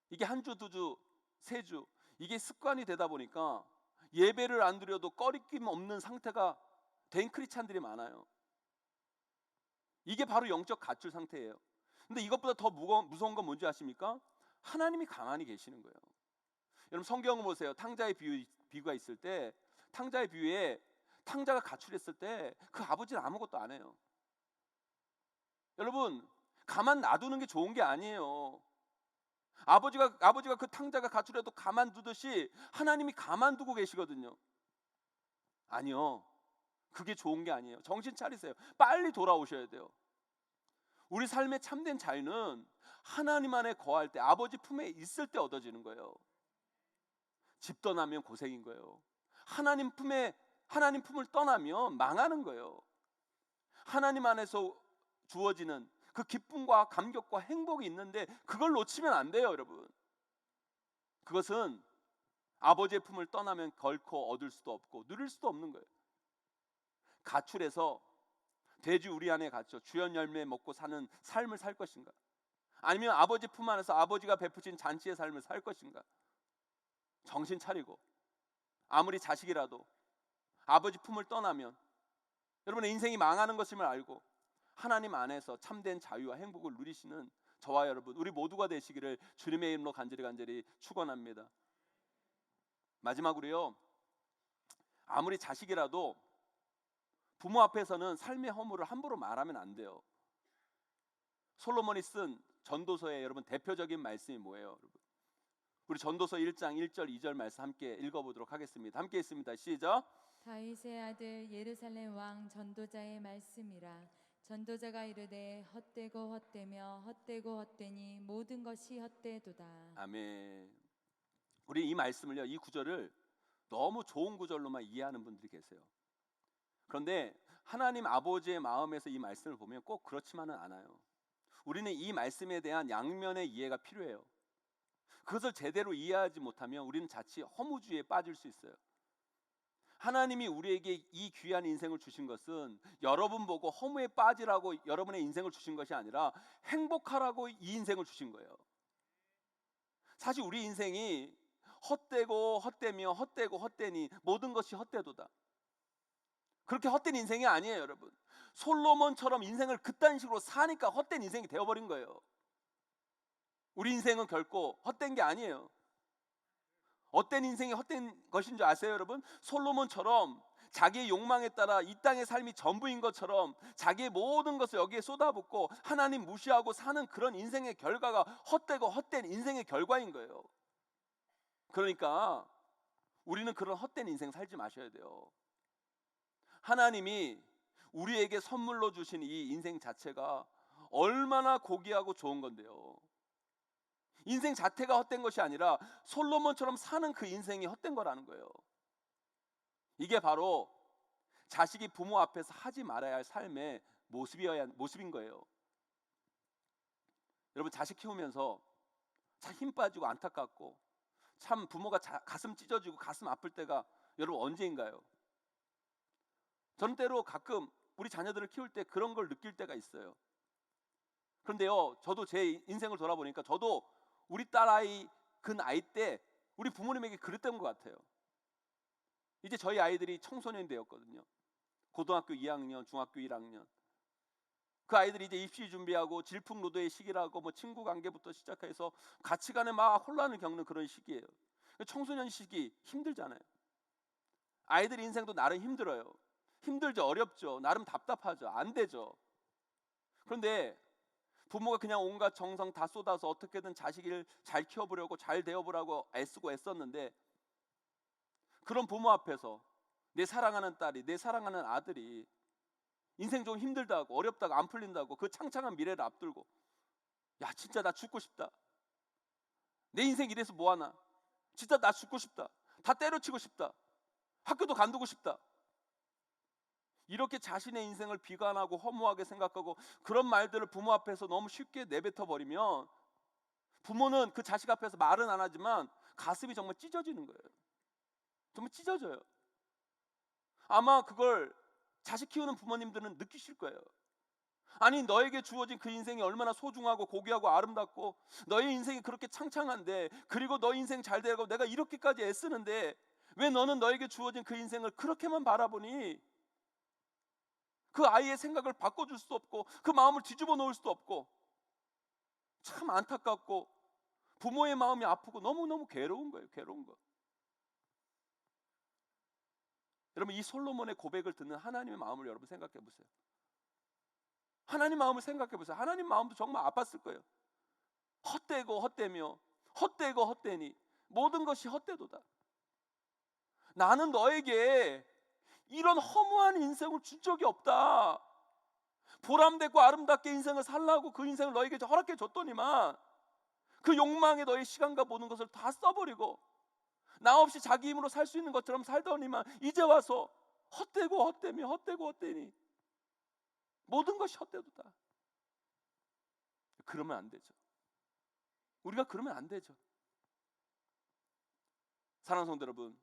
이게 한 주, 두 주, 세 주 이게 습관이 되다 보니까 예배를 안 드려도 꺼리낌 없는 상태가 된 크리스찬들이 많아요. 이게 바로 영적 가출 상태예요. 근데 이것보다 더 무서운 건 뭔지 아십니까? 하나님이 가만히 계시는 거예요. 여러분 성경을 보세요. 탕자의 비유가 있을 때 탕자의 비유에 탕자가 가출했을 때 그 아버지는 아무것도 안 해요. 여러분 가만 놔두는 게 좋은 게 아니에요. 아버지가 그 탕자가 가출해도 가만두듯이 하나님이 가만두고 계시거든요. 아니요. 그게 좋은 게 아니에요. 정신 차리세요. 빨리 돌아오셔야 돼요. 우리 삶의 참된 자유는 하나님 안에 거할 때, 아버지 품에 있을 때 얻어지는 거예요. 집 떠나면 고생인 거예요. 하나님 품을 떠나면 망하는 거예요. 하나님 안에서 주어지는 그 기쁨과 감격과 행복이 있는데 그걸 놓치면 안 돼요, 여러분. 그것은 아버지의 품을 떠나면 결코 얻을 수도 없고 누릴 수도 없는 거예요. 가출해서 돼지 우리 안에 갇혀 주연 열매 먹고 사는 삶을 살 것인가? 아니면 아버지 품 안에서 아버지가 베푸신 잔치의 삶을 살 것인가? 정신 차리고, 아무리 자식이라도 아버지 품을 떠나면 여러분의 인생이 망하는 것임을 알고 하나님 안에서 참된 자유와 행복을 누리시는 저와 여러분, 우리 모두가 되시기를 주님의 이름으로 간절히 축원합니다. 마지막으로요, 아무리 자식이라도 부모 앞에서는 삶의 허물을 함부로 말하면 안 돼요. 솔로몬이 쓴 전도서의 여러분 대표적인 말씀이 뭐예요, 여러분? 우리 전도서 1장 1절 2절 말씀 함께 읽어보도록 하겠습니다. 함께 있습니다. 시작. 다윗의 아들 예루살렘 왕 전도자의 말씀이라. 전도자가 이르되 헛되고 헛되며 헛되고 헛되니 모든 것이 헛되도다. 아멘. 우리 이 말씀을요, 이 구절을 너무 좋은 구절로만 이해하는 분들이 계세요. 그런데 하나님 아버지의 마음에서 이 말씀을 보면 꼭 그렇지만은 않아요. 우리는 이 말씀에 대한 양면의 이해가 필요해요. 그것을 제대로 이해하지 못하면 우리는 자칫 허무주의에 빠질 수 있어요. 하나님이 우리에게 이 귀한 인생을 주신 것은 여러분 보고 허무에 빠지라고 여러분의 인생을 주신 것이 아니라 행복하라고 이 인생을 주신 거예요. 사실 우리 인생이 헛되고 헛되며 헛되고 헛되니 모든 것이 헛되도다. 그렇게 헛된 인생이 아니에요, 여러분. 솔로몬처럼 인생을 그딴 식으로 사니까 헛된 인생이 되어버린 거예요. 우리 인생은 결코 헛된 게 아니에요. 어떤 인생이 헛된 것인 줄 아세요, 여러분? 솔로몬처럼 자기의 욕망에 따라 이 땅의 삶이 전부인 것처럼 자기의 모든 것을 여기에 쏟아붓고 하나님 무시하고 사는 그런 인생의 결과가 헛되고 헛된 인생의 결과인 거예요. 그러니까 우리는 그런 헛된 인생 살지 마셔야 돼요. 하나님이 우리에게 선물로 주신 이 인생 자체가 얼마나 고귀하고 좋은 건데요. 인생 자체가 헛된 것이 아니라 솔로몬처럼 사는 그 인생이 헛된 거라는 거예요. 이게 바로 자식이 부모 앞에서 하지 말아야 할 삶의 모습인 거예요. 여러분, 자식 키우면서 참 힘 빠지고 안타깝고 참 부모가 가슴 찢어지고 가슴 아플 때가 여러분 언제인가요? 저는 때로 가끔 우리 자녀들을 키울 때 그런 걸 느낄 때가 있어요. 그런데요, 저도 제 인생을 돌아보니까 저도 우리 딸아이 그 나이 때 우리 부모님에게 그랬던 것 같아요. 이제 저희 아이들이 청소년이 되었거든요. 고등학교 2학년, 중학교 1학년. 그 아이들이 이제 입시 준비하고 질풍노도의 시기라고 뭐 친구 관계부터 시작해서 가치관에 막 혼란을 겪는 그런 시기예요. 청소년 시기 힘들잖아요. 아이들 인생도 나름 힘들어요. 힘들죠, 어렵죠, 나름 답답하죠, 안 되죠. 그런데 부모가 그냥 온갖 정성 다 쏟아서 어떻게든 자식을 잘 키워보려고 잘 되어보라고 애쓰고 애썼는데 그런 부모 앞에서 내 사랑하는 딸이, 내 사랑하는 아들이 인생 좀 힘들다고 어렵다고 안 풀린다고 그 창창한 미래를 앞두고 야 진짜 나 죽고 싶다, 내 인생 이래서 뭐하나, 진짜 나 죽고 싶다, 다 때려치고 싶다, 학교도 간두고 싶다, 이렇게 자신의 인생을 비관하고 허무하게 생각하고 그런 말들을 부모 앞에서 너무 쉽게 내뱉어 버리면 부모는 그 자식 앞에서 말은 안 하지만 가슴이 정말 찢어지는 거예요. 정말 찢어져요. 아마 그걸 자식 키우는 부모님들은 느끼실 거예요. 아니, 너에게 주어진 그 인생이 얼마나 소중하고 고귀하고 아름답고 너의 인생이 그렇게 창창한데, 그리고 너 인생 잘 되고 내가 이렇게까지 애쓰는데 왜 너는 너에게 주어진 그 인생을 그렇게만 바라보니? 그 아이의 생각을 바꿔줄 수도 없고 그 마음을 뒤집어 놓을 수도 없고 참 안타깝고 부모의 마음이 아프고 너무너무 괴로운 거예요. 괴로운 거. 여러분, 이 솔로몬의 고백을 듣는 하나님의 마음을 여러분 생각해 보세요. 하나님 마음을 생각해 보세요. 하나님 마음도 정말 아팠을 거예요. 헛되고 헛되며 헛되고 헛되니 모든 것이 헛되도다. 나는 너에게 이런 허무한 인생을 준 적이 없다. 보람되고 아름답게 인생을 살라고 그 인생을 너에게 허락해 줬더니만 그 욕망에 너의 시간과 모든 것을 다 써버리고 나 없이 자기 힘으로 살 수 있는 것처럼 살더니만 이제 와서 헛되고 헛되며 헛되고 헛되니 모든 것이 헛되도다. 그러면 안 되죠. 우리가 그러면 안 되죠. 사랑하는 성도 여러분,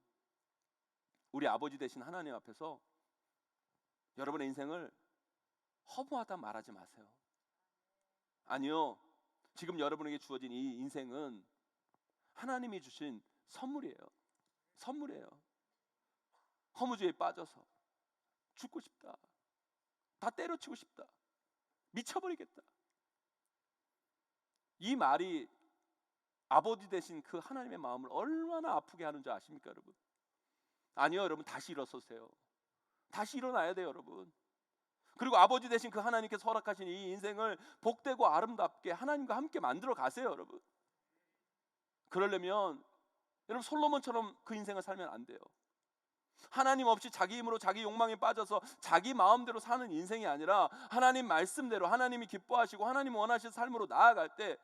우리 아버지 되신 하나님 앞에서 여러분의 인생을 허무하다 말하지 마세요. 아니요, 지금 여러분에게 주어진 이 인생은 하나님이 주신 선물이에요. 선물이에요. 허무주의에 빠져서 죽고 싶다, 다 때려치고 싶다, 미쳐버리겠다, 이 말이 아버지 되신 그 하나님의 마음을 얼마나 아프게 하는 줄 아십니까, 여러분? 아니요, 여러분, 다시 일어서세요. 다시 일어나야 돼요, 여러분. 그리고 아버지 되신 그 하나님께서 허락하신 이 인생을 복되고 아름답게 하나님과 함께 만들어 가세요, 여러분. 그러려면 여러분, 솔로몬처럼 그 인생을 살면 안 돼요. 하나님 없이 자기 힘으로 자기 욕망에 빠져서 자기 마음대로 사는 인생이 아니라 하나님 말씀대로 하나님이 기뻐하시고 하나님 원하시는 삶으로 나아갈 때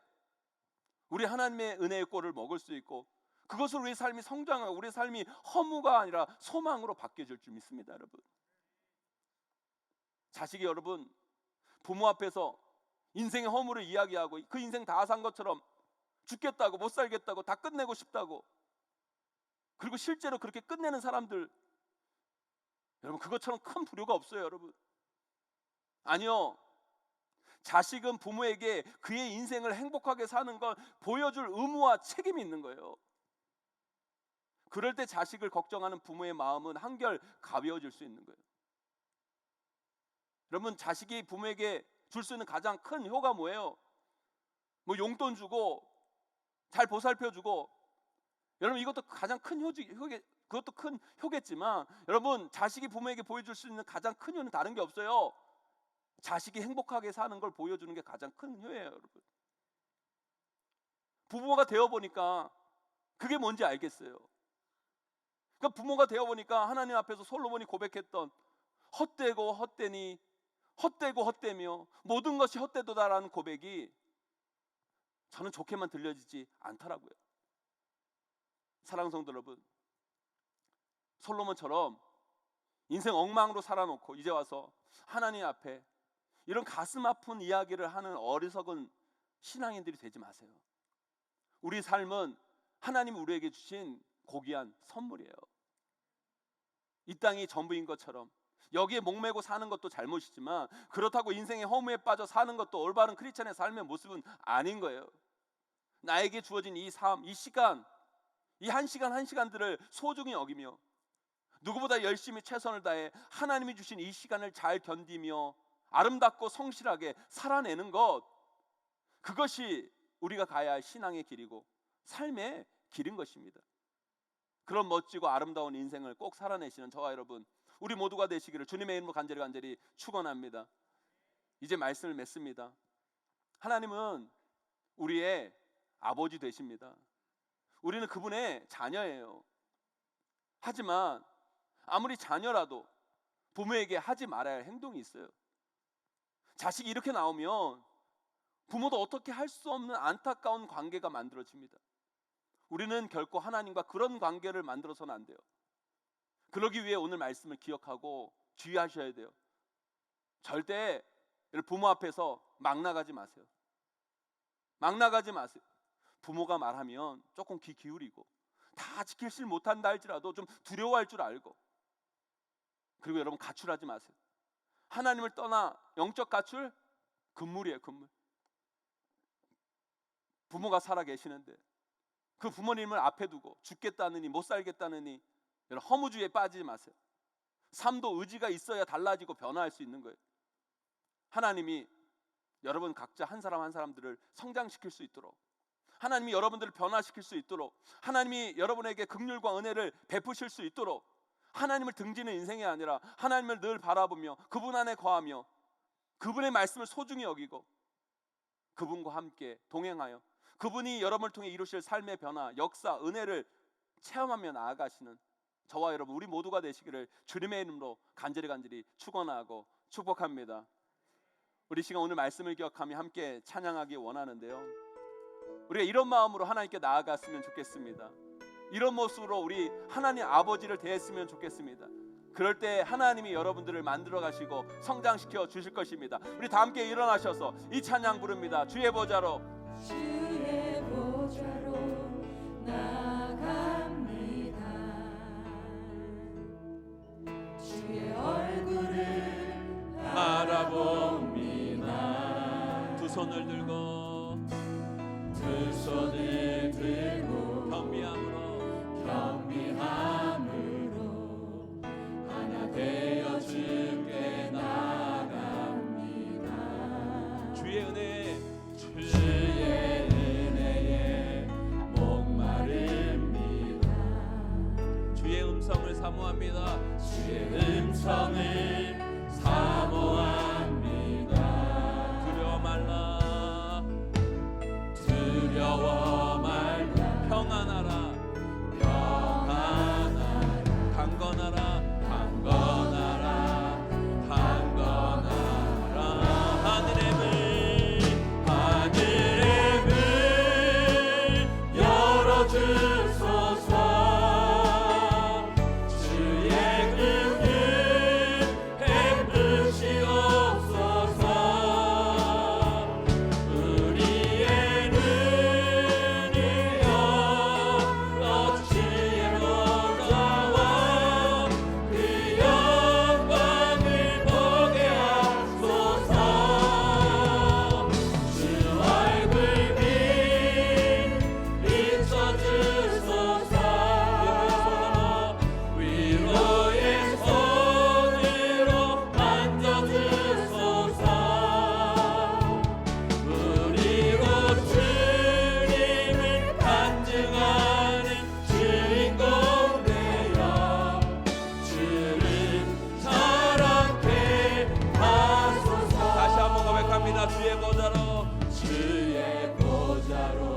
우리 하나님의 은혜의 꼴을 먹을 수 있고 그것으로 우리 삶이 성장하고 우리 삶이 허무가 아니라 소망으로 바뀌어질 줄 믿습니다, 여러분. 자식이 여러분 부모 앞에서 인생의 허무를 이야기하고 그 인생 다 산 것처럼 죽겠다고 못 살겠다고 다 끝내고 싶다고 그리고 실제로 그렇게 끝내는 사람들, 여러분, 그것처럼 큰 불효가 없어요, 여러분. 아니요, 자식은 부모에게 그의 인생을 행복하게 사는 걸 보여줄 의무와 책임이 있는 거예요. 그럴 때 자식을 걱정하는 부모의 마음은 한결 가벼워질 수 있는 거예요. 여러분, 자식이 부모에게 줄 수 있는 가장 큰 효가 뭐예요? 뭐 용돈 주고 잘 보살펴주고, 여러분, 이것도 가장 큰 그것도 큰 효겠지만 여러분, 자식이 부모에게 보여줄 수 있는 가장 큰 효는 다른 게 없어요. 자식이 행복하게 사는 걸 보여주는 게 가장 큰 효예요, 여러분. 부모가 되어보니까 그게 뭔지 알겠어요. 그러니까 부모가 되어보니까 하나님 앞에서 솔로몬이 고백했던 헛되고 헛되니 헛되고 헛되며 모든 것이 헛되도다라는 고백이 저는 좋게만 들려지지 않더라고요. 사랑하는 성도 여러분, 솔로몬처럼 인생 엉망으로 살아놓고 이제 와서 하나님 앞에 이런 가슴 아픈 이야기를 하는 어리석은 신앙인들이 되지 마세요. 우리 삶은 하나님이 우리에게 주신 고귀한 선물이에요. 이 땅이 전부인 것처럼 여기에 목매고 사는 것도 잘못이지만 그렇다고 인생의 허무에 빠져 사는 것도 올바른 크리스찬의 삶의 모습은 아닌 거예요. 나에게 주어진 이 삶, 이 시간, 이 한 시간 한 시간들을 소중히 여기며 누구보다 열심히 최선을 다해 하나님이 주신 이 시간을 잘 견디며 아름답고 성실하게 살아내는 것, 그것이 우리가 가야 할 신앙의 길이고 삶의 길인 것입니다. 그런 멋지고 아름다운 인생을 꼭 살아내시는 저와 여러분, 우리 모두가 되시기를 주님의 이름으로 간절히 축원합니다. 이제 말씀을 맺습니다. 하나님은 우리의 아버지 되십니다. 우리는 그분의 자녀예요. 하지만 아무리 자녀라도 부모에게 하지 말아야 할 행동이 있어요. 자식이 이렇게 나오면 부모도 어떻게 할 수 없는 안타까운 관계가 만들어집니다. 우리는 결코 하나님과 그런 관계를 만들어서는 안 돼요. 그러기 위해 오늘 말씀을 기억하고 주의하셔야 돼요. 절대 부모 앞에서 막 나가지 마세요. 막 나가지 마세요. 부모가 말하면 조금 귀 기울이고 다 지키지 못한다 할지라도 좀 두려워할 줄 알고, 그리고 여러분, 가출하지 마세요. 하나님을 떠나 영적 가출 금물이에요, 금물. 부모가 살아 계시는데 그 부모님을 앞에 두고 죽겠다느니 못 살겠다느니 여러분, 허무주의에 빠지지 마세요. 삶도 의지가 있어야 달라지고 변화할 수 있는 거예요. 하나님이 여러분 각자 한 사람 한 사람들을 성장시킬 수 있도록, 하나님이 여러분들을 변화시킬 수 있도록, 하나님이 여러분에게 긍휼과 은혜를 베푸실 수 있도록, 하나님을 등지는 인생이 아니라 하나님을 늘 바라보며 그분 안에 거하며 그분의 말씀을 소중히 여기고 그분과 함께 동행하여 그분이 여러분을 통해 이루실 삶의 변화, 역사, 은혜를 체험하며 나아가시는 저와 여러분 우리 모두가 되시기를 주님의 이름으로 간절히 축원하고 축복합니다. 우리 시간 오늘 말씀을 기억하며 함께 찬양하기 원하는데요, 우리가 이런 마음으로 하나님께 나아갔으면 좋겠습니다. 이런 모습으로 우리 하나님 아버지를 대했으면 좋겠습니다. 그럴 때 하나님이 여러분들을 만들어 가시고 성장시켜 주실 것입니다. 우리 다 함께 일어나셔서 이 찬양 부릅니다. 주의 보좌로, 주의 보좌로 나갑니다. 주의 얼굴을 바라봅니다. 두 손을 들고 겸비함으로 하나 되어 주께 나갑니다. 주의 은혜에 목마릅니다. 주의 음성을 사모합니다. 주의 음성을 사모합니다. 두려워 말라, 두려워 말라. 평안하라, 평안하라. 강건하라, 강건하라. 강건하라. 하늘의 문 열어주소서. 주의 긍휼 베푸시옵소서. 우리의 눈을 열어 주의 보좌와 그 영광을 보게 하소서. 주 얼굴 비춰주소서. 위로의 손으로 만져주소서. 우리로 주님을 간증하는 주인공 되어 주를 사랑케 하소서. 다시 한번 고백합니다. 주의 보좌로, 주의 보좌로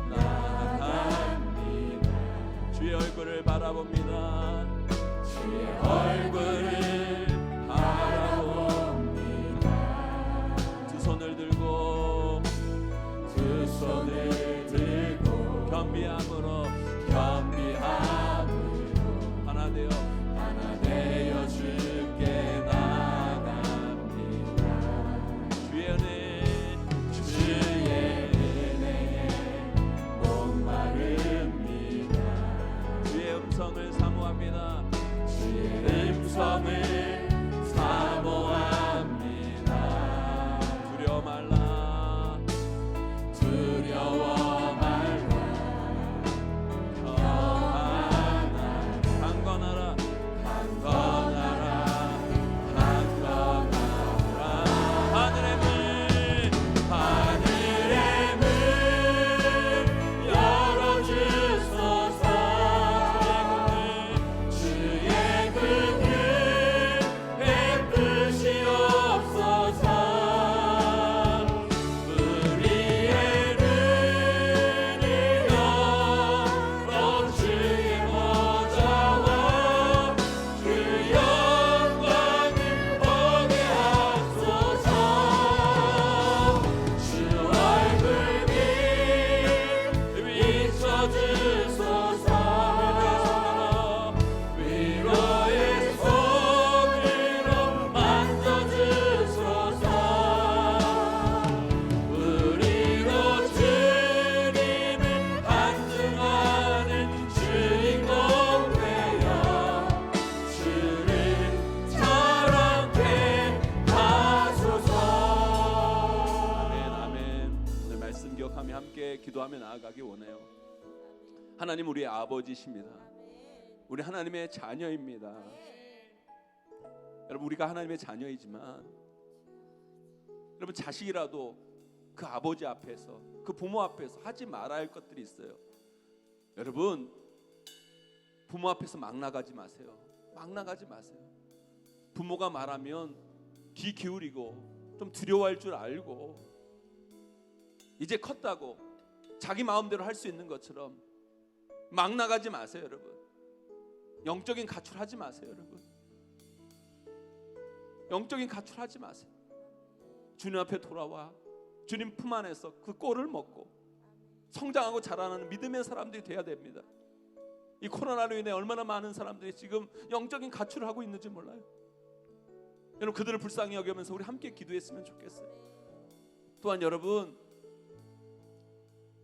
나아갑니다. 주의 얼굴을 바라봅니다. 주의 얼굴을 바라봅니다. 두 손을 들고 두 손을 들고 겸비함으로 겸비함으로 하나 되어 하나 되어 주께 나갑니다. 주의 은혜, 주의 은혜에 목마릅니다. 주의 음성을 사모합니다. 주의 음성을 사모합니다. 두려워 말라, 두려워 말라. 평안하라, 강건하라, 강건하라. 강건하라. 하늘의 문 하늘의 문 열어주소서. 주의 긍휼 베푸시옵소서. 우리의 눈을 열어 주의 보좌와 그 영광을 보게 하소서. 주 얼굴 비춰주소서. 위로의 손으로 만져주소서. 우리로 주님을 간증하는 주인공 되어 주를 사랑케 하소서. 아멘, 아멘. 오늘 말씀 기억하며 함께 기도하며 나아가기 원해요. 하나님 우리의 아버지십니다. 우리 하나님의 자녀입니다. 여러분 우리가 하나님의 자녀이지만 여러분 자식이라도 그 아버지 앞에서, 그 부모 앞에서 하지 말아야 할 것들이 있어요. 여러분, 부모 앞에서 막 나가지 마세요. 막 나가지 마세요. 부모가 말하면 귀 기울이고 좀 두려워할 줄 알고, 이제 컸다고 자기 마음대로 할 수 있는 것처럼 막 나가지 마세요. 여러분, 영적인 가출하지 마세요. 여러분, 영적인 가출하지 마세요. 주님 앞에 돌아와 주님 품 안에서 그 꼴을 먹고 성장하고 자라나는 믿음의 사람들이 돼야 됩니다. 이 코로나로 인해 얼마나 많은 사람들이 지금 영적인 가출을 하고 있는지 몰라요. 여러분, 그들을 불쌍히 여기면서 우리 함께 기도했으면 좋겠어요. 또한 여러분,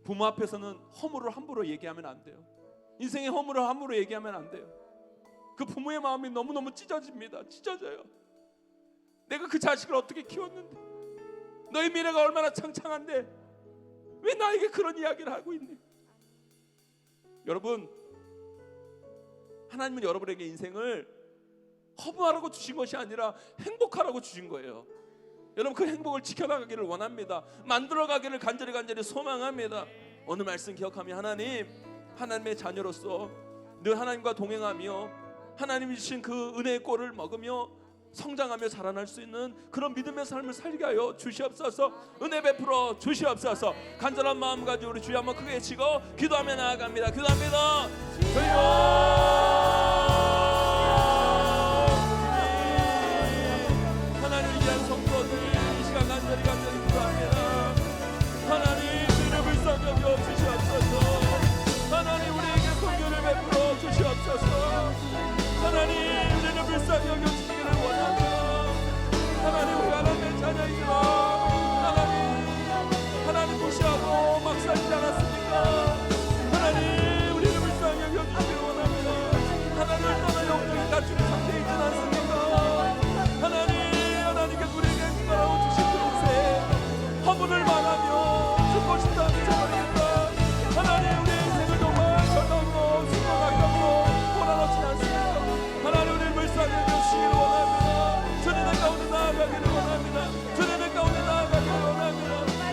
부모 앞에서는 허물을 함부로 얘기하면 안 돼요. 인생의 허물을 함부로 얘기하면 안 돼요. 그 부모의 마음이 너무너무 찢어집니다. 찢어져요. 내가 그 자식을 어떻게 키웠는데, 너희 미래가 얼마나 창창한데 왜 나에게 그런 이야기를 하고 있니? 여러분, 하나님은 여러분에게 인생을 허무하라고 주신 것이 아니라 행복하라고 주신 거예요. 여러분, 그 행복을 지켜나가기를 원합니다. 만들어가기를 간절히 소망합니다. 오늘 말씀 기억하며 하나님의 자녀로서 늘 하나님과 동행하며 하나님이 주신 그 은혜의 꼴을 먹으며 성장하며 자라날 수 있는 그런 믿음의 삶을 살게 하여 주시옵소서. 은혜 베풀어 주시옵소서. 간절한 마음 가지고 우리 주여 한번 크게 외치고 기도하며 나아갑니다. 기도합니다. 하나님을 위한 성도들 이 시간 간절히 기도합니다. 하나님, 주님을 불쌍히 여겨 주시옵소서. 하나님, 우리에게 긍휼을 베풀어 주시옵소서. 하나님, 우리를 불쌍히 여겨 주시기를 원합니다. 하나님, 우리 하나님의 자녀이지만 하나님 무시하고 막 살지 않았습니까? 하나님, 우리를 불쌍히 여겨 주시기를 원합니다. 하나님을 떠나 영적인 가출의 상태에 있지 않습니까? 하나님께서 우리에게 행복하라고 주신 그 인생 허물을 말하며 죽고 싶다 미쳐버리겠다. 하나님, 우리의 인생을 정말 절망으로 순간하기로 몰아넣지 않습니다. 하나님, 우리를 불쌍히 여겨주시기를 원합니다. 주님의 가운데 나아가기를 원합니다. 주님의 가운데 나아가기를 원합니다.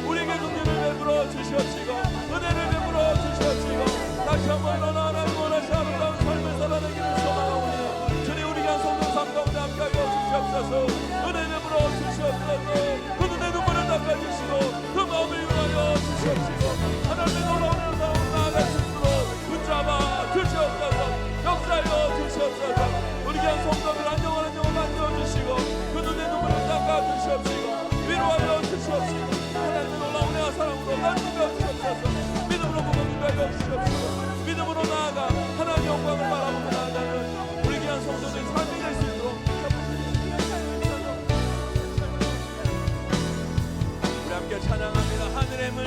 우리에게 긍휼을 베풀어 주시옵시고 은혜를 베풀어 주시옵시고 다시 한번 일어나 하나님 원하시 아름다운 삶을 살아내기를 소망하오니 주님, 우리 간 성도 삶 가운데 함께하여 주시옵소서. 은혜 베풀어 주시옵소서. 그 눈의 눈물을 닦아주시고 그 마음을 위하여 주시옵시고 하나님의 놀라운 은혜로 나아갈 수 있도록 붙잡아 주시옵소서. 역사하여 주시옵소서. 우리 간 성도들 안정하는 영혼 만들어주시고 그 눈의 눈물을 닦아주시옵시고 위로하여 주시옵시고 하나님의 놀라운 은혜와 사랑으로 만들어 주시옵소서. 믿음으로 부모님과 주시옵시고 믿음으로 나아가 하나님의 영광을 바라보고 나아가는 우리 귀한 성도들의 삶이 될 수 있도록 우리 함께 찬양합니다. 하늘의 문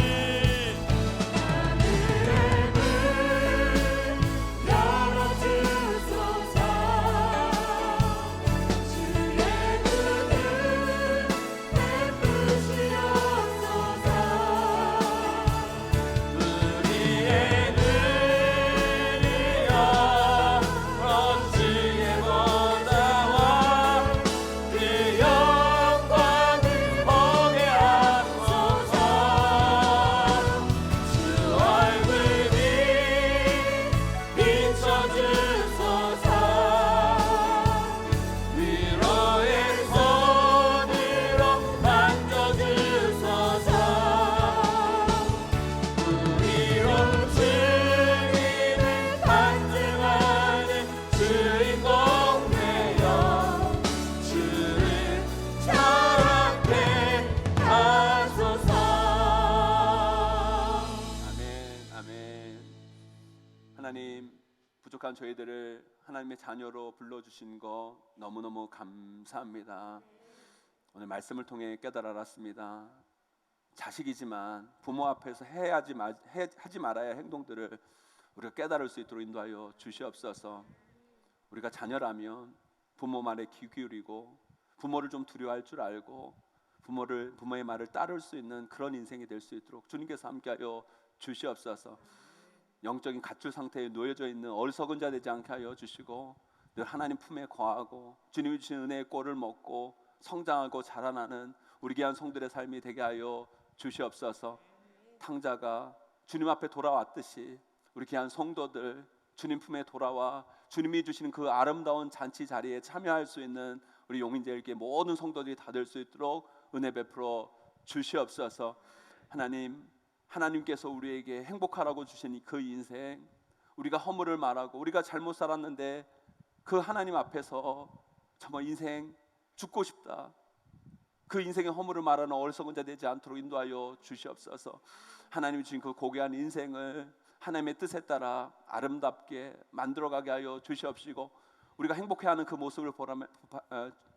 하나님, 부족한 저희들을 하나님의 자녀로 불러주신 거 너무너무 감사합니다. 오늘 말씀을 통해 깨달아 알았습니다. 자식이지만 부모 앞에서 하지 말아야 할 행동들을 우리가 깨달을 수 있도록 인도하여 주시옵소서. 우리가 자녀라면 부모 말에 귀 기울이고 부모를 좀 두려워할 줄 알고 부모의 말을 따를 수 있는 그런 인생이 될 수 있도록 주님께서 함께하여 주시옵소서. 영적인 가출 상태에 놓여져 있는 어리석은 자 되지 않게 하여 주시고 늘 하나님 품에 거하고 주님이 주신 은혜의 꼴을 먹고 성장하고 자라나는 우리 귀한 성들의 삶이 되게 하여 주시옵소서. 탕자가 주님 앞에 돌아왔듯이 우리 귀한 성도들 주님 품에 돌아와 주님이 주시는 그 아름다운 잔치 자리에 참여할 수 있는 우리 용인제일교회 모든 성도들이 다 될 수 있도록 은혜 베풀어 주시옵소서. 하나님께서 우리에게 행복하라고 주신 그 인생, 우리가 허물을 말하고 우리가 잘못 살았는데 그 하나님 앞에서 정말 인생 죽고 싶다, 그 인생의 허물을 말하는 어리석은 자 되지 않도록 인도하여 주시옵소서. 하나님이 주신 그 고귀한 인생을 하나님의 뜻에 따라 아름답게 만들어가게 하여 주시옵시고, 우리가 행복해하는 그 모습을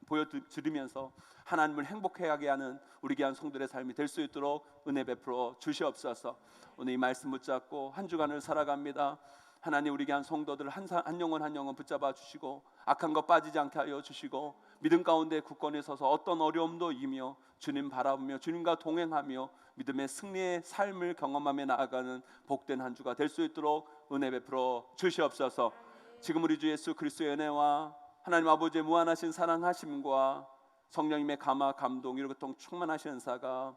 보여드리면서 하나님을 행복해하게 하는 우리 귀한 성도들의 삶이 될 수 있도록 은혜 베풀어 주시옵소서. 오늘 이 말씀 붙잡고 한 주간을 살아갑니다. 하나님, 우리 귀한 성도들 한 영혼 붙잡아 주시고 악한 것 빠지지 않게 하여 주시고 믿음 가운데 굳건히 서서 어떤 어려움도 이기며 주님 바라보며 주님과 동행하며 믿음의 승리의 삶을 경험하며 나아가는 복된 한 주가 될 수 있도록 은혜 베풀어 주시옵소서. 지금 우리 주 예수 그리스도의 은혜와 하나님 아버지의 무한하신 사랑하심과 성령님의 감화 감동 이로 고통 충만하신 은사가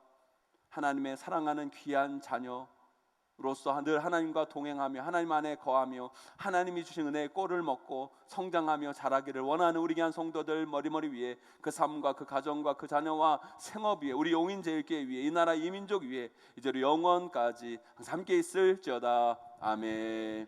하나님의 사랑하는 귀한 자녀로서 늘 하나님과 동행하며 하나님 안에 거하며 하나님이 주신 은혜의 꼴을 먹고 성장하며 자라기를 원하는 우리 귀한 성도들 머리머리 위에, 그 삶과 그 가정과 그 자녀와 생업 위에, 우리 용인제일교회 위에, 이 나라 이 민족 위에 이제로 영원까지 항상 함께 있을지어다. 아멘.